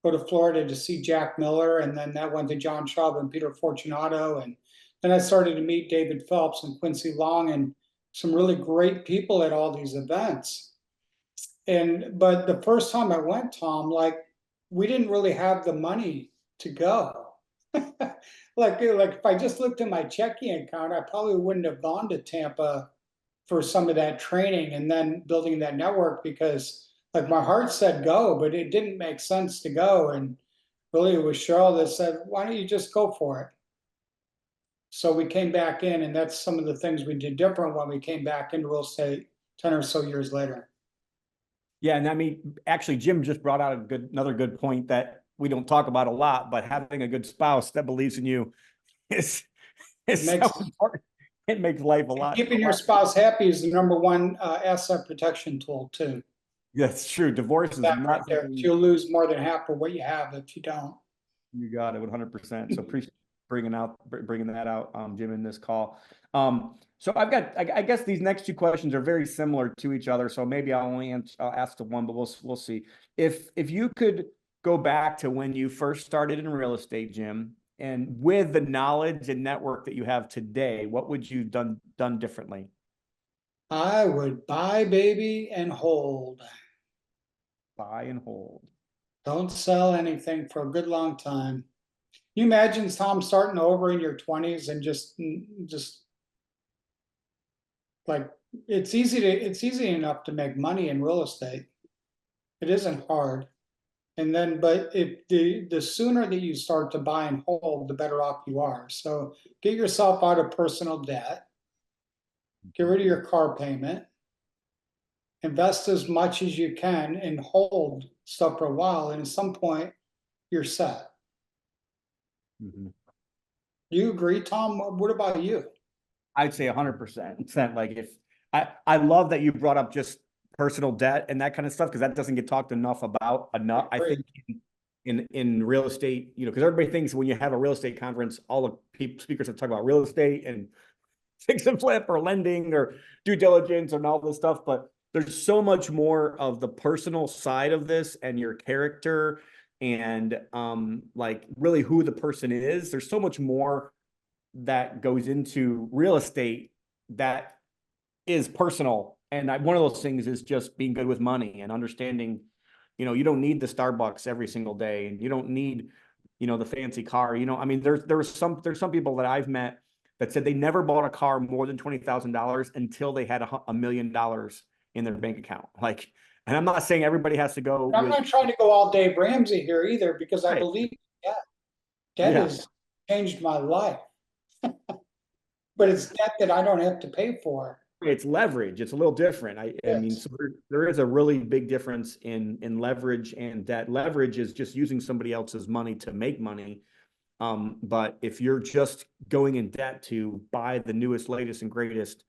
go to Florida to see Jack Miller, and then that went to John Schaub and Peter Fortunato, and then I started to meet David Phelps and Quincy Long and some really great people at all these events. But the first time I went, Tom, like we didn't really have the money to go. like if I just looked at my checking account, I probably wouldn't have gone to Tampa for some of that training and then building that network, because like my heart said go, but it didn't make sense to go. And really it was Cheryl that said, why don't you just go for it? So we came back in, and that's some of the things we did different when we came back into real estate 10 or so years later. Yeah, and I mean, actually, Jim just brought out another good point that we don't talk about a lot, but having a good spouse that believes in you is so important. It makes life a lot. Keeping your spouse happy is the #1 asset protection tool too. That's true. Divorce is That right not there. You'll lose more than half of what you have if you don't. You got it 100%. So appreciate bringing that out, Jim, in this call. So I guess these next two questions are very similar to each other. So maybe I'll ask the one, but we'll see. If you could go back to when you first started in real estate, Jim, and with the knowledge and network that you have today, what would you done differently? I would buy, baby, and hold. Buy and hold. Don't sell anything for a good long time. You imagine, Tom, starting over in your 20s and just like it's easy enough to make money in real estate. It isn't hard. And then, but if the sooner that you start to buy and hold, the better off you are. So get yourself out of personal debt, get rid of your car payment, invest as much as you can, and hold stuff for a while. And at some point, you're set. Mm-hmm. Do you agree, Tom? What about you? I'd say 100%. Like if I love that you brought up just personal debt and that kind of stuff, because that doesn't get talked enough about enough. I think in real estate, you know, because everybody thinks when you have a real estate conference, all the speakers have talked about real estate and fix and flip or lending or due diligence and all this stuff, but there's so much more of the personal side of this and your character and like really who the person is. There's so much more that goes into real estate that is personal. And one of those things is just being good with money and understanding, you know, you don't need the Starbucks every single day, and you don't need, you know, the fancy car. You know, I mean, there's some people that I've met that said they never bought a car more than $20,000 until they had $1 million in their bank account. Like, and I'm not saying everybody has to go. I'm not trying to go all Dave Ramsey here either, because I Right. believe debt has changed my life. But it's debt that I don't have to pay for. It's leverage. It's a little different. I mean, so there is a really big difference in leverage and debt. Leverage is just using somebody else's money to make money. But if you're just going in debt to buy the newest, latest, and greatest,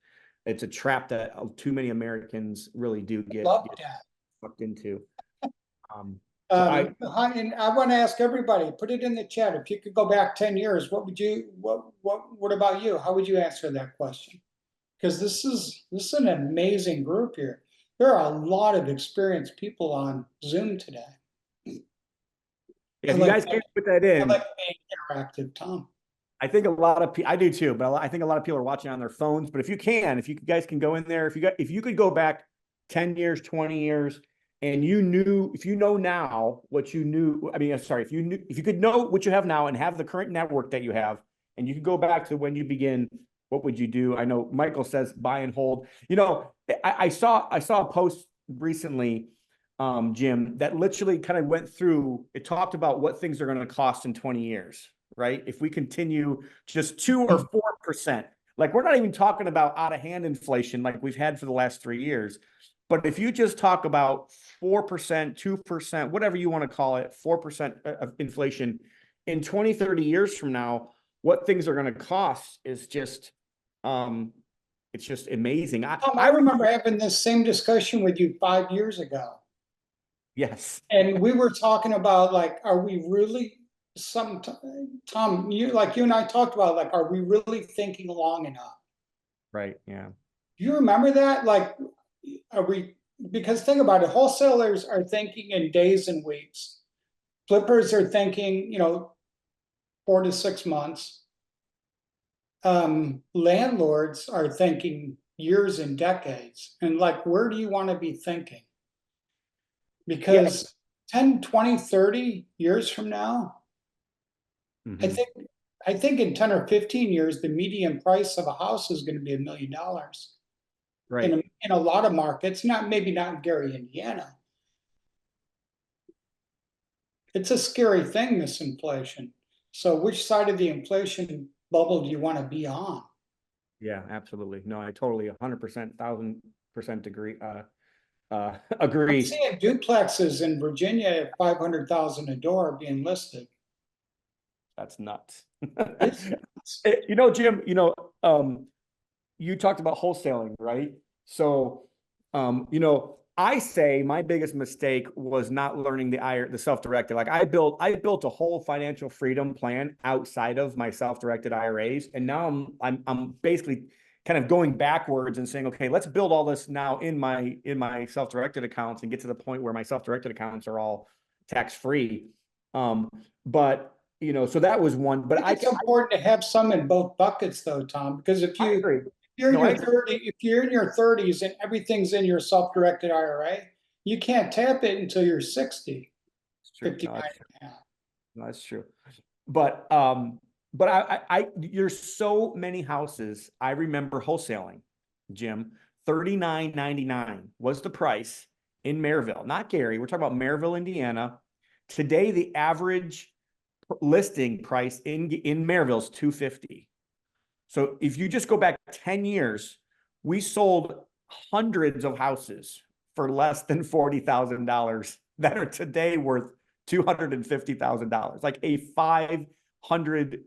it's a trap that too many Americans really do get sucked into. And I want to ask everybody, put it in the chat. If you could go back 10 years, what about you? How would you answer that question? Because this is an amazing group here. There are a lot of experienced people on Zoom today. Yeah, if you guys can't put that in, I like being interactive, Tom. I think a lot of people, I do too, but I think a lot of people are watching on their phones. But if you guys can go in there, if you could go back 10 years, 20 years, and if you know now what you knew, I mean, I'm sorry, if you could know what you have now and have the current network that you have, and you could go back to when you begin, what would you do? I know Michael says buy and hold. You know, I saw a post recently, Jim, that literally kind of went through, it talked about what things are going to cost in 20 years, right? If we continue just 2 or 4%, like we're not even talking about out of hand inflation like we've had for the last 3 years. But if you just talk about 4%, 2%, whatever you want to call it, 4% of inflation in 20, 30 years from now, what things are going to cost is just, it's just amazing. I remember having this same discussion with you 5 years ago. Yes. And we were talking about like, are we really Tom, you and I talked about like, are we really thinking long enough? Right. Yeah. Do you remember that? Like, because think about it, wholesalers are thinking in days and weeks. Flippers are thinking, 4 to 6 months. Landlords are thinking years and decades. And like, where do you want to be thinking? Because 10, 20, 30 years from now, I think I think in 10 or 15 years, the median price of a house is going to be $1 million Right. in a lot of markets, maybe not in Gary, Indiana. It's a scary thing, this inflation. So which side of the inflation bubble do you want to be on? Yeah, absolutely. No, I totally 100%, 1000% agree. I'm Agree. seeing duplexes in Virginia at 500,000 a door being listed. That's nuts. It's You know, Jim, you talked about wholesaling, right? So, I say my biggest mistake was not learning the self-directed. Like I built a whole financial freedom plan outside of my self-directed IRAs, and now I'm basically kind of going backwards and saying, okay, let's build all this now in my self-directed accounts and get to the point where my self-directed accounts are all tax-free. But so that was one. But I think it's important to have some in both buckets, though, Tom, because if I you agree. you're in No, I your agree. 30, if you're in your 30s and everything's in your self-directed IRA, you can't tap it until you're 60, It's true. 59 No, that's true. and a half. No, that's true. But there's so many houses I remember wholesaling, Jim. $39.99 was the price in Maryville, not Gary. We're talking about Maryville, Indiana. Today, the average listing price in Maryville is $250. So if you just go back 10 years, we sold hundreds of houses for less than $40,000 that are today worth $250,000, like a 500,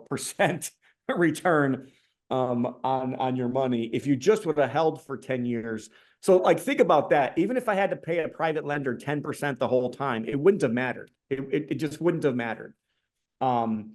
percent return on your money if you just would have held for 10 years. So like, think about that. Even if I had to pay a private lender 10% the whole time, it wouldn't have mattered. It just wouldn't have mattered. You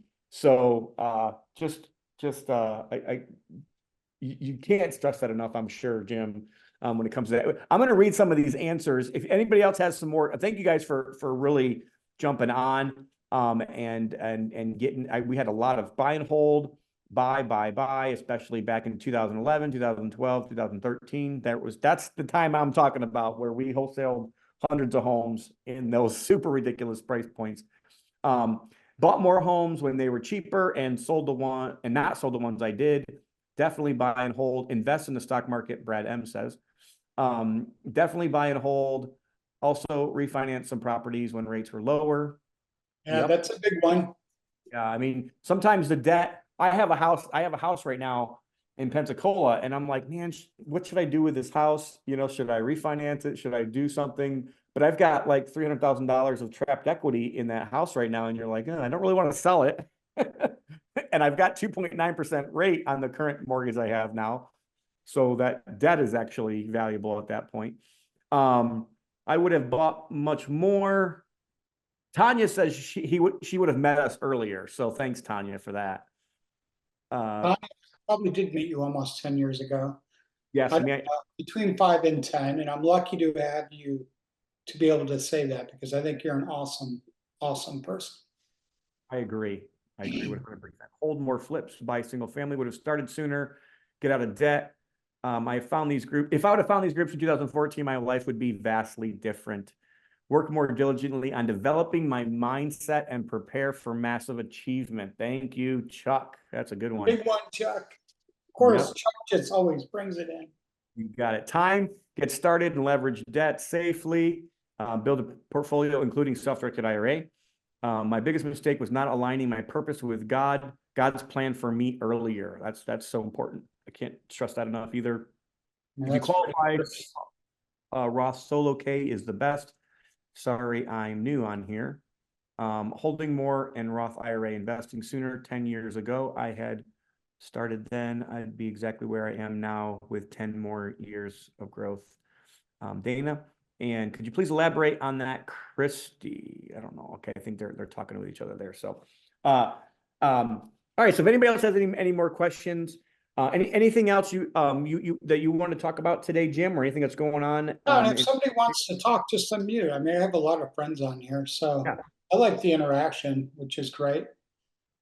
can't stress that enough, I'm sure, Jim, when it comes to that. I'm going to read some of these answers. If anybody else has some more, thank you guys for really jumping on, and getting, we had a lot of buy and hold, buy, especially back in 2011, 2012, 2013. That's the time I'm talking about, where we wholesaled hundreds of homes in those super ridiculous price points. Bought more homes when they were cheaper and not sold the ones I did. Definitely buy and hold. Invest in the stock market, Brad M says. Definitely buy and hold. Also refinance some properties when rates were lower. Yeah, Yep. that's a big one. Yeah, I mean, sometimes the debt. I have a house right now in Pensacola, and I'm like, man, what should I do with this house? Should I refinance it? Should I do something? But I've got like $300,000 of trapped equity in that house right now, and you're like, I don't really want to sell it. And I've got 2.9% rate on the current mortgage I have now, so that debt is actually valuable at that point. I would have bought much more. Tanya says she would have met us earlier, so thanks, Tanya, for that. I probably did meet you almost 10 years ago. Yes, I mean, Between 5 and 10, and I'm lucky to have you to be able to say that, because I think you're an awesome person. I agree. I agree with 100%. Hold more flips, buy single family, would have started sooner, get out of debt. I found these groups. If I would have found these groups in 2014, my life would be vastly different. Work more diligently on developing my mindset and prepare for massive achievement. Thank you, Chuck. That's a good one. Big one, Chuck. Of course, Yep. Chuck just always brings it in. You got it. Time, get started and leverage debt safely. Build a portfolio, including self-directed IRA. My biggest mistake was not aligning my purpose with God's plan for me earlier. That's so important. I can't stress that enough either. If you qualify, Roth Solo K is the best. Sorry, I'm new on here. Holding more and Roth IRA investing sooner. 10 years ago, I had started then. I'd be exactly where I am now with 10 more years of growth. Dana, and could you please elaborate on that, Christy? I don't know. Okay, I think they're talking to each other there. So, all right. So if anybody else has any more questions, anything else that you want to talk about today, Jim, or anything that's going on? If somebody wants to talk, just unmute. I mean, I have a lot of friends on here, so Yeah. I like the interaction, which is great.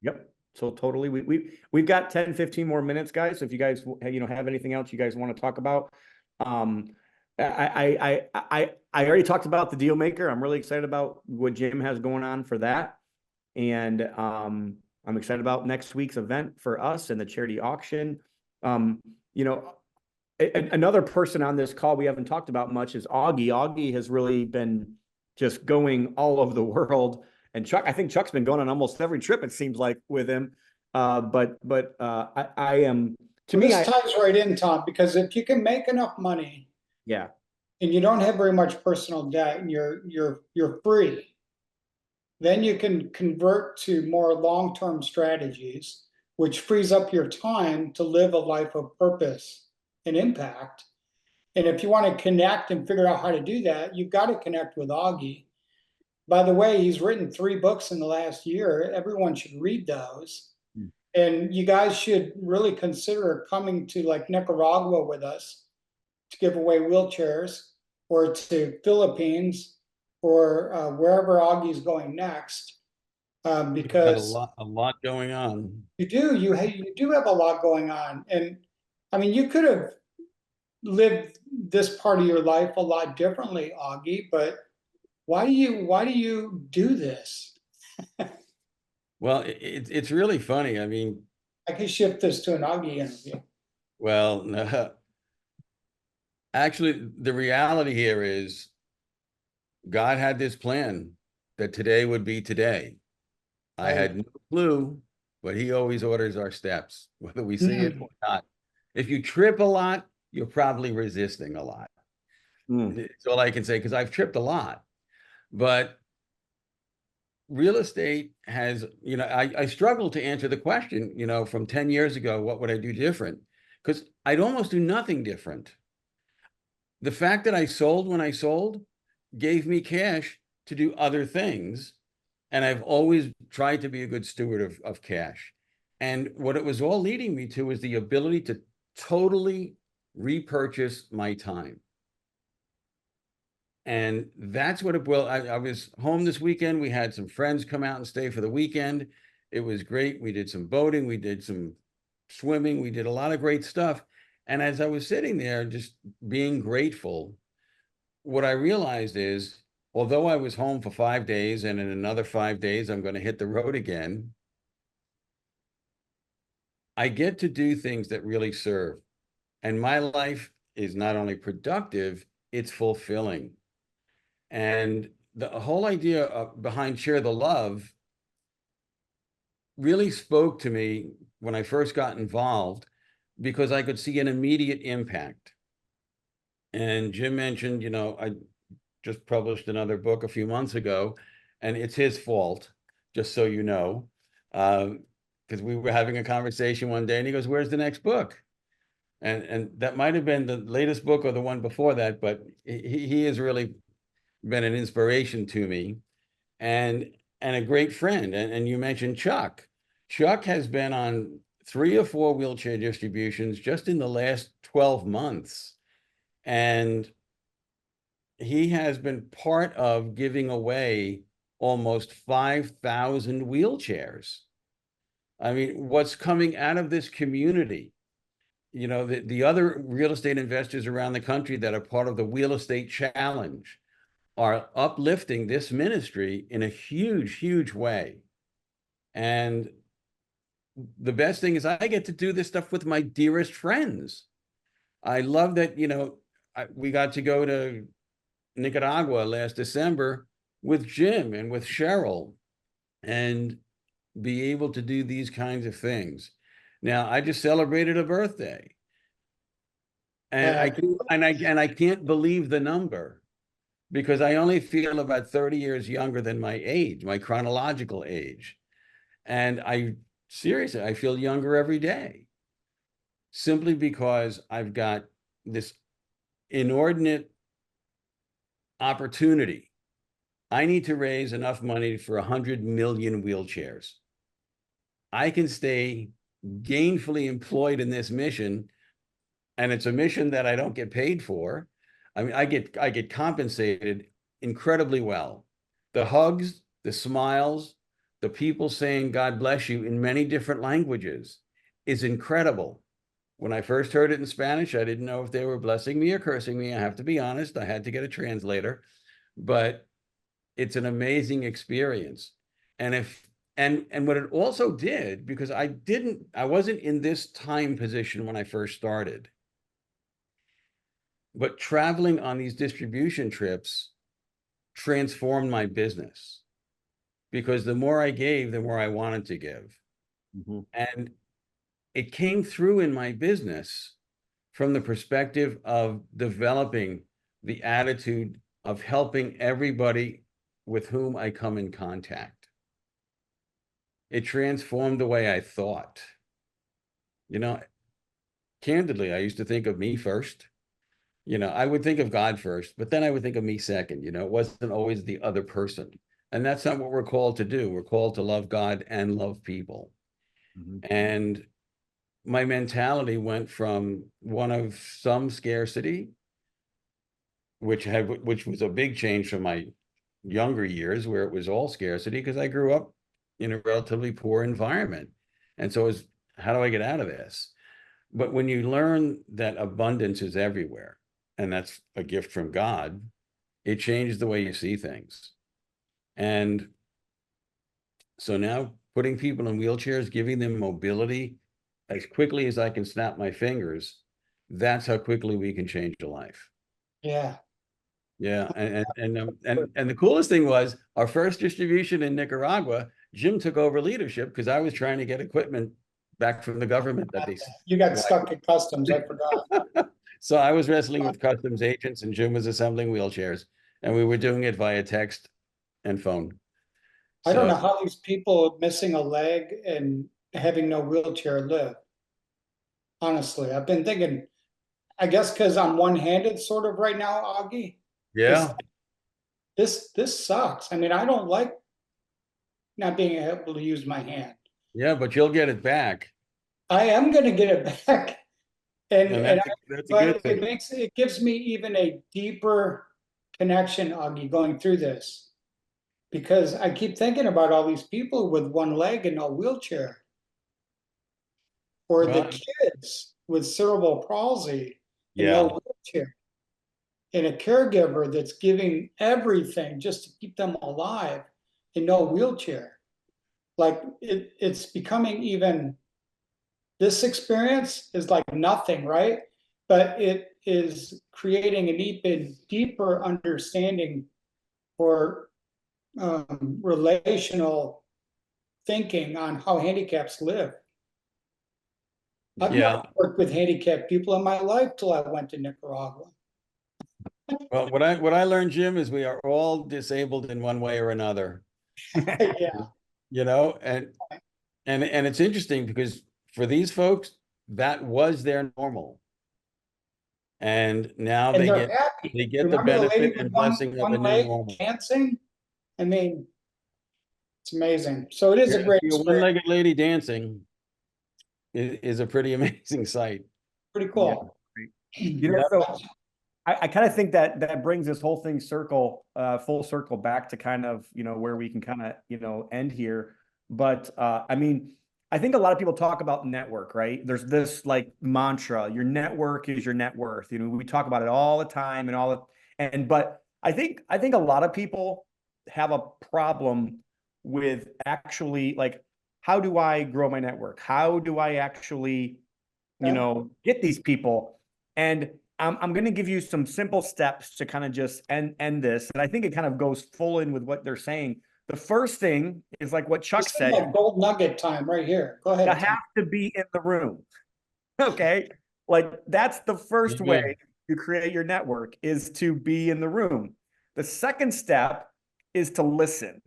Yep. So totally, we've got 10, 15 more minutes, guys. So if you guys have anything else you guys want to talk about, I already talked about the deal maker. I'm really excited about what Jim has going on for that, and I'm excited about next week's event for us and the charity auction. You know, another person on this call we haven't talked about much is Augie. Augie has really been just going all over the world. And Chuck, I think Chuck's been going on almost every trip, it seems like, with him. I am, to Well, me, this ties right in, Tom, because if you can make enough money yeah, and you don't have very much personal debt and you're free, then you can convert to more long-term strategies, which frees up your time to live a life of purpose and impact. And if you want to connect and figure out how to do that, you've got to connect with Augie. By the way, he's written 3 books in the last year. Everyone should read those. Mm. And you guys should really consider coming to like Nicaragua with us to give away wheelchairs, or to Philippines, or wherever Augie's going next. Got Because a lot going on. you do have a lot going on. And I mean, you could have lived this part of your life a lot differently, Augie, but why do you do this? Well, it's really funny. I mean, I can shift this to an Augie interview. well, no, actually, the reality here is God had this plan that today would be today. I had no clue, but he always orders our steps, whether we see it or not. If you trip a lot, you're probably resisting a lot. That's all I can say, because I've tripped a lot. But real estate has, I struggle to answer the question, from 10 years ago, what would I do different? Because I'd almost do nothing different. The fact that I sold when I sold gave me cash to do other things. And I've always tried to be a good steward of cash. And what it was all leading me to was the ability to totally repurchase my time. And that's what I was home this weekend. We had some friends come out and stay for the weekend. It was great. We did some boating. We did some swimming. We did a lot of great stuff. And as I was sitting there, just being grateful, what I realized is, although I was home for 5 days and in another 5 days, I'm going to hit the road again, I get to do things that really serve. And my life is not only productive, it's fulfilling. And the whole idea behind Share the Love really spoke to me when I first got involved, because I could see an immediate impact. And Jim mentioned, I just published another book a few months ago, and it's his fault, just so you know, because we were having a conversation one day and he goes, "Where's the next book?" And that might have been the latest book or the one before that, but he has really been an inspiration to me, and a great friend. And you mentioned Chuck. Chuck has been on 3 or 4 wheelchair distributions just in the last 12 months. And he has been part of giving away almost 5,000 wheelchairs. I mean, what's coming out of this community, the other real estate investors around the country that are part of the Real Estate Challenge are uplifting this ministry in a huge, huge way. And the best thing is I get to do this stuff with my dearest friends. I love that, we got to go to Nicaragua last December with Jim and with Cheryl and be able to do these kinds of things. Now, I just celebrated a birthday, and I can't believe the number, because I only feel about 30 years younger than my age, my chronological age. And I feel younger every day, simply because I've got this inordinate opportunity. I need to raise enough money for 100 million wheelchairs. I can stay gainfully employed in this mission, and it's a mission that I don't get paid for. I mean, I get compensated incredibly well. The hugs, the smiles, the people saying God bless you in many different languages is incredible. When I first heard it in Spanish, I didn't know if they were blessing me or cursing me. I have to be honest, I had to get a translator, but it's an amazing experience. And And what it also did, because I wasn't in this time position when I first started, but traveling on these distribution trips transformed my business, because the more I gave, the more I wanted to give. Mhm. And it came through in my business from the perspective of developing the attitude of helping everybody with whom I come in contact. It transformed the way I thought. You know, candidly, I used to think of me first. I would think of God first, but then I would think of me second. It wasn't always the other person. And that's not what we're called to do. We're called to love God and love people. Mhm. And my mentality went from one of some scarcity, which was a big change from my younger years, where it was all scarcity, because I grew up in a relatively poor environment. And so it was, how do I get out of this? But when you learn that abundance is everywhere, and that's a gift from God, it changes the way you see things. And so now, putting people in wheelchairs, giving them mobility as quickly as I can snap my fingers, that's how quickly we can change a life. Yeah. Yeah, and the coolest thing was our first distribution in Nicaragua. Jim took over leadership because I was trying to get equipment back from the government that they. You got stuck at customs, I forgot. So I was wrestling with customs agents, and Jim was assembling wheelchairs, and we were doing it via text and phone. I don't know So how these people missing a leg and having no wheelchair live. Honestly, I've been thinking, I guess because I'm one-handed sort of right now, Augie. yeah, This sucks. I mean, I don't like not being able to use my hand. yeah, but you'll get it back, I am gonna get it back. and And that's a good but it thing. gives me even a deeper connection, Augie, going through this. Because I keep thinking about all these people with one leg and no wheelchair. Or the Well, kids with cerebral palsy and yeah, no wheelchair. And a caregiver that's giving everything just to keep them alive and no wheelchair. Like it's becoming even, this experience is like nothing, right? But it is creating an even deeper understanding for relational thinking on how handicaps live. I've never yeah. worked with handicapped people in my life till I went to Nicaragua. Well, what I learned, Jim, is we are all disabled in one way or another. Yeah. And it's interesting because for these folks, that was their normal. And now And they they're get happy. the Remember the lady benefit with and blessing of a one new leg normal. dancing? I mean, it's amazing. So it is Yeah, a great see a experience. one-legged lady dancing is a pretty amazing sight. Pretty Yeah. cool. So I kind of think that that brings this whole thing full circle back to kind of, where we can kind of, end here. But I mean, I think a lot of people talk about network, right? There's this like mantra, your network is your net worth. We talk about it all the time but I think a lot of people have a problem with actually like, how do I grow my network? How do I actually, get these people? And I'm going to give you some simple steps to kind of just end this. And I think it kind of goes full in with what they're saying. The first thing is like what Chuck This is said, like gold nugget time right here. Go you ahead, Tom. have to be in the room. Okay. Like that's the first way Amen. you create your network is to be in the room. The second step is to listen.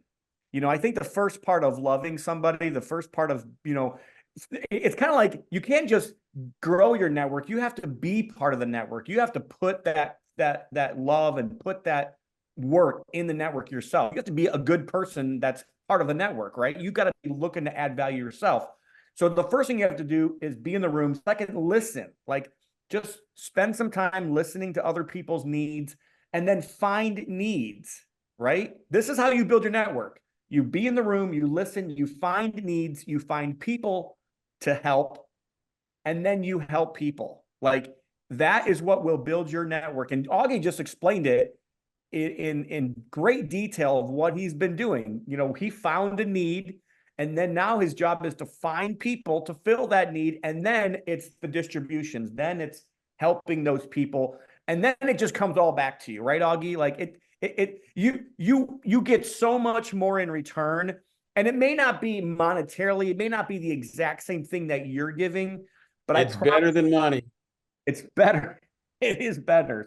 I think the first part of loving somebody, the first part of, it's kind of like you can't just grow your network. You have to be part of the network. You have to put that love and put that work in the network yourself. You have to be a good person that's part of the network, right? You got to be looking to add value yourself. So the first thing you have to do is be in the room. Second, listen. Like just spend some time listening to other people's needs and then find needs, right? This is how you build your network. You be in the room, you listen, you find needs, you find people to help, and then you help people. Like that is what will build your network. And Augie just explained it in great detail of what he's been doing. He found a need And then now his job is to find people to fill that need. And then it's the distributions. Then it's helping those people. And then it just comes all back to you, right, Augie? Like you get so much more in return. And it may not be monetarily, it may not be the exact same thing that you're giving, but It's better than money. it's better. It is better.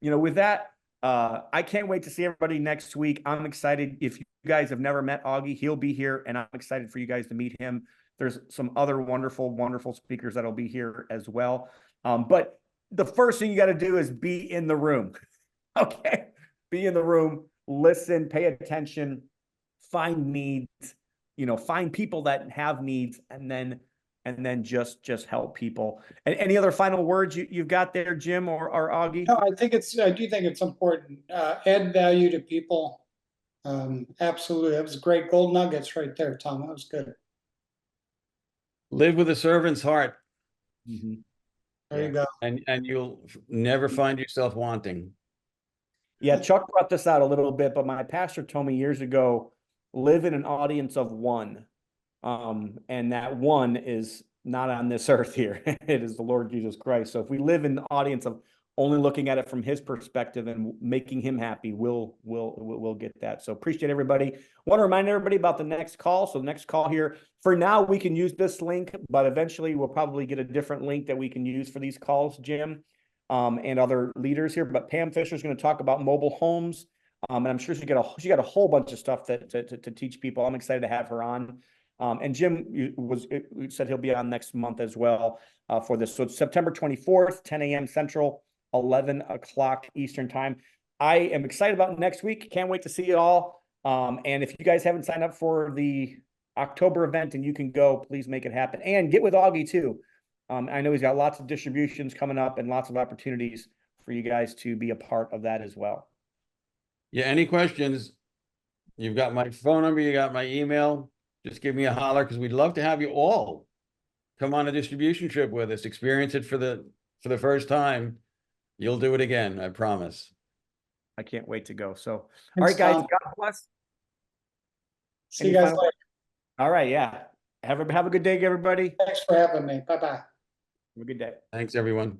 With that, I can't wait to see everybody next week. I'm excited. If you guys have never met Augie, he'll be here, and I'm excited for you guys to meet him. There's some other wonderful, wonderful speakers that'll be here as well. But the first thing you got to do is be in the room. Okay. Be in the room, listen, pay attention, find needs, find people that have needs, and then just help people. And any other final words you've got there, Jim or Augie? No, I do think it's important. Add value to people. Absolutely. That was great gold nuggets right there, Tom. That was good. Live with a servant's heart. Mm-hmm. There you go. And you'll never find yourself wanting. Yeah, Chuck brought this out a little bit, but my pastor told me years ago, live in an audience of one. And that one is not on this earth here. It is the Lord Jesus Christ. So if we live in the audience of only looking at it from his perspective and making him happy, we'll get that. So appreciate everybody. Want to remind everybody about the next call. So the next call here, for now, we can use this link, but eventually we'll probably get a different link that we can use for these calls, Jim, and other leaders here. But Pam Fisher is going to talk about mobile homes. And I'm sure she got a whole bunch of stuff to teach people. I'm excited to have her on. And Jim said he'll be on next month as well for this. So it's September 24th, 10 a.m. Central, 11 o'clock Eastern time. I am excited about next week. Can't wait to see you all. And if you guys haven't signed up for the October event and you can go, please make it happen. And get with Augie too. I know he's got lots of distributions coming up and lots of opportunities for you guys to be a part of that as well. Yeah, any questions? You've got my phone number, you got my email. Just give me a holler, because we'd love to have you all come on a distribution trip with us, experience it for the first time. You'll do it again, I promise. I can't wait to go. So, Thanks, all right, guys, Tom. God bless. See you guys later. All right, yeah. Have a good day, everybody. Thanks for having me. Bye-bye. Have a good day. Thanks, everyone.